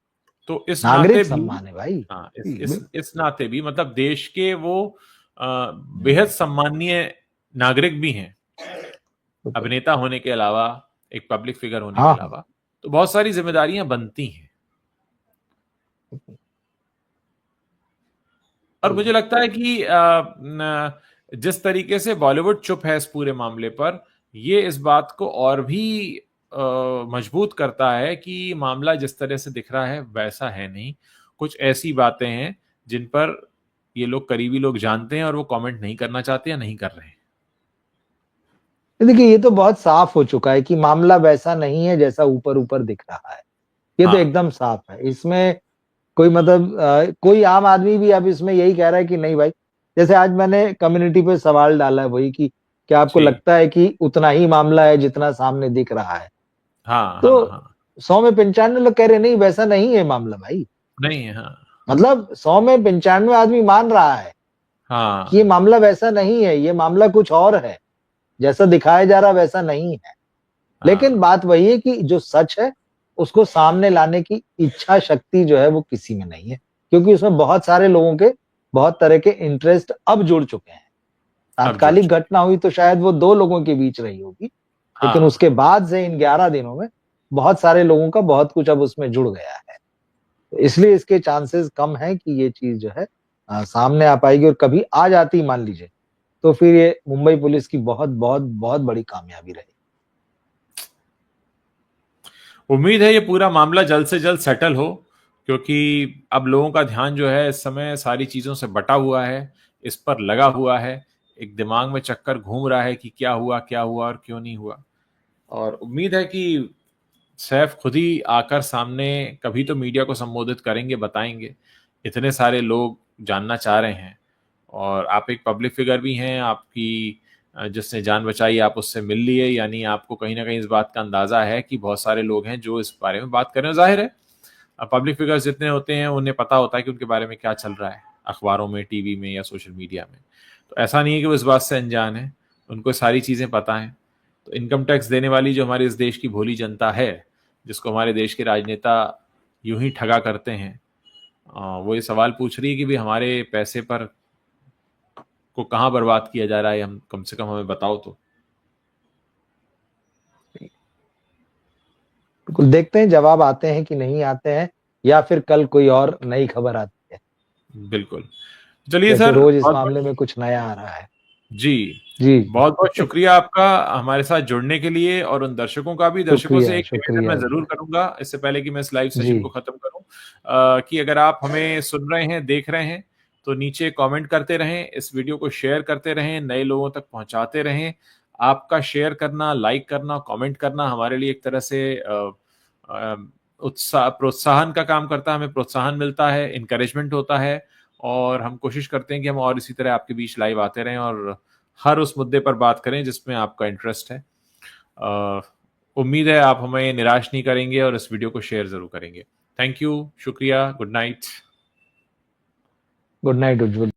तो इस नाते नागरिक भी, सम्मान है भाई। हाँ, जी, इस नाते भी मतलब देश के वो बेहद सम्माननीय नागरिक भी हैं, बिल्कुल। अभिनेता होने के अलावा, एक पब्लिक फिगर होने के हाँ हाँ। अलावा, तो बहुत सारी जिम्मेदारियां बनती हैं। और मुझे लगता है कि जिस तरीके से बॉलीवुड चुप है इस पूरे मामले पर, ये इस बात को और भी मजबूत करता है कि मामला जिस तरह से दिख रहा है वैसा है नहीं। कुछ ऐसी बातें हैं जिन पर ये लोग करीबी लोग जानते हैं और वो कमेंट नहीं करना चाहते या नहीं कर रहे हैं। देखिए, ये तो बहुत साफ हो चुका है कि मामला वैसा नहीं है जैसा ऊपर ऊपर दिख रहा है। ये तो हाँ, एकदम साफ है। इसमें कोई मतलब कोई आम आदमी भी अब इसमें यही कह रहा है कि नहीं भाई, जैसे आज मैंने कम्युनिटी पे सवाल डाला है वही कि क्या आपको जी। लगता है कि उतना ही मामला है जितना सामने दिख रहा है? हाँ, हाँ, तो हाँ। 100 में 95 लोग कह रहे नहीं, वैसा नहीं है मामला भाई। नहीं है, हाँ। मतलब 100 में 95 आदमी मान रहा है कि ये हाँ, मामला वैसा नहीं है, ये मामला कुछ और है, जैसा दिखाया जा रहा वैसा नहीं है। लेकिन हाँ, बात वही है कि जो सच है उसको सामने लाने की इच्छा शक्ति जो है वो किसी में नहीं है, क्योंकि उसमें बहुत सारे लोगों के बहुत तरह के इंटरेस्ट अब जुड़ चुके हैं। अब जुड़ तात्कालिक चुके। घटना हुई तो शायद वो 2 लोगों के बीच रही होगी, लेकिन हाँ, उसके बाद से इन 11 दिनों में बहुत सारे लोगों का बहुत कुछ अब उसमें जुड़ गया है। तो इसलिए इसके चांसेस कम है कि ये चीज जो है सामने आ पाएगी, और कभी आ जाती मान लीजिए तो फिर ये मुंबई पुलिस की बहुत बहुत बहुत बड़ी कामयाबी रहेगी। उम्मीद है ये पूरा मामला जल्द से जल्द सेटल हो, क्योंकि अब लोगों का ध्यान जो है इस समय सारी चीज़ों से बटा हुआ है, इस पर लगा हुआ है। एक दिमाग में चक्कर घूम रहा है कि क्या हुआ और क्यों नहीं हुआ। और उम्मीद है कि सैफ खुद ही आकर सामने कभी तो मीडिया को संबोधित करेंगे, बताएंगे। इतने सारे लोग जानना चाह रहे हैं और आप एक पब्लिक फिगर भी हैं। आपकी जिसने जान बचाई आप उससे मिल लिए, यानी आपको कहीं ना कहीं इस बात का अंदाजा है कि बहुत सारे लोग हैं जो इस बारे में बात कर रहे हैं। जाहिर है पब्लिक फिगर्स जितने होते हैं उन्हें पता होता है कि उनके बारे में क्या चल रहा है अखबारों में, टीवी में या सोशल मीडिया में। तो ऐसा नहीं है कि वो इस बात से अनजान है, उनको सारी चीज़ें पता हैं। तो इनकम टैक्स देने वाली जो हमारे इस देश की भोली जनता है, जिसको हमारे देश के राजनेता यूं ही ठगा करते हैं, वो ये सवाल पूछ रही है कि भी हमारे पैसे पर को कहाँ बर्बाद किया जा रहा है, हम कम से कम हमें बताओ तो। बिल्कुल, देखते हैं जवाब आते हैं कि नहीं आते हैं, या फिर कल कोई और नई खबर आती है। बिल्कुल। चलिए जैसे सर, रोज इस बहुत मामले बहुत में कुछ नया आ रहा है। जी, जी बहुत बहुत शुक्रिया आपका हमारे साथ जुड़ने के लिए, और उन दर्शकों का भी। दर्शकों से शुक्रिया एक निवेदन शुक्रिया मैं जरूर करूंगा इससे पहले कि मैं इस लाइव जी। सेशन को खत्म करूं, कि अगर आप हमें सुन रहे हैं, देख रहे हैं, तो नीचे कमेंट करते रहें, इस वीडियो को शेयर करते रहें, नए लोगों तक पहुंचाते रहें। आपका शेयर करना, लाइक करना, कमेंट करना हमारे लिए एक तरह से अ, उत्साह, प्रोत्साहन का काम करता है। हमें प्रोत्साहन मिलता है, इंकरेजमेंट होता है, और हम कोशिश करते हैं कि हम और इसी तरह आपके बीच लाइव आते रहें और हर उस मुद्दे पर बात करें जिसमें आपका इंटरेस्ट है। अ, उम्मीद है आप हमें निराश नहीं करेंगे और इस वीडियो को शेयर जरूर करेंगे। थैंक यू, शुक्रिया, गुड नाइट। गुड नाइट उज्जवल।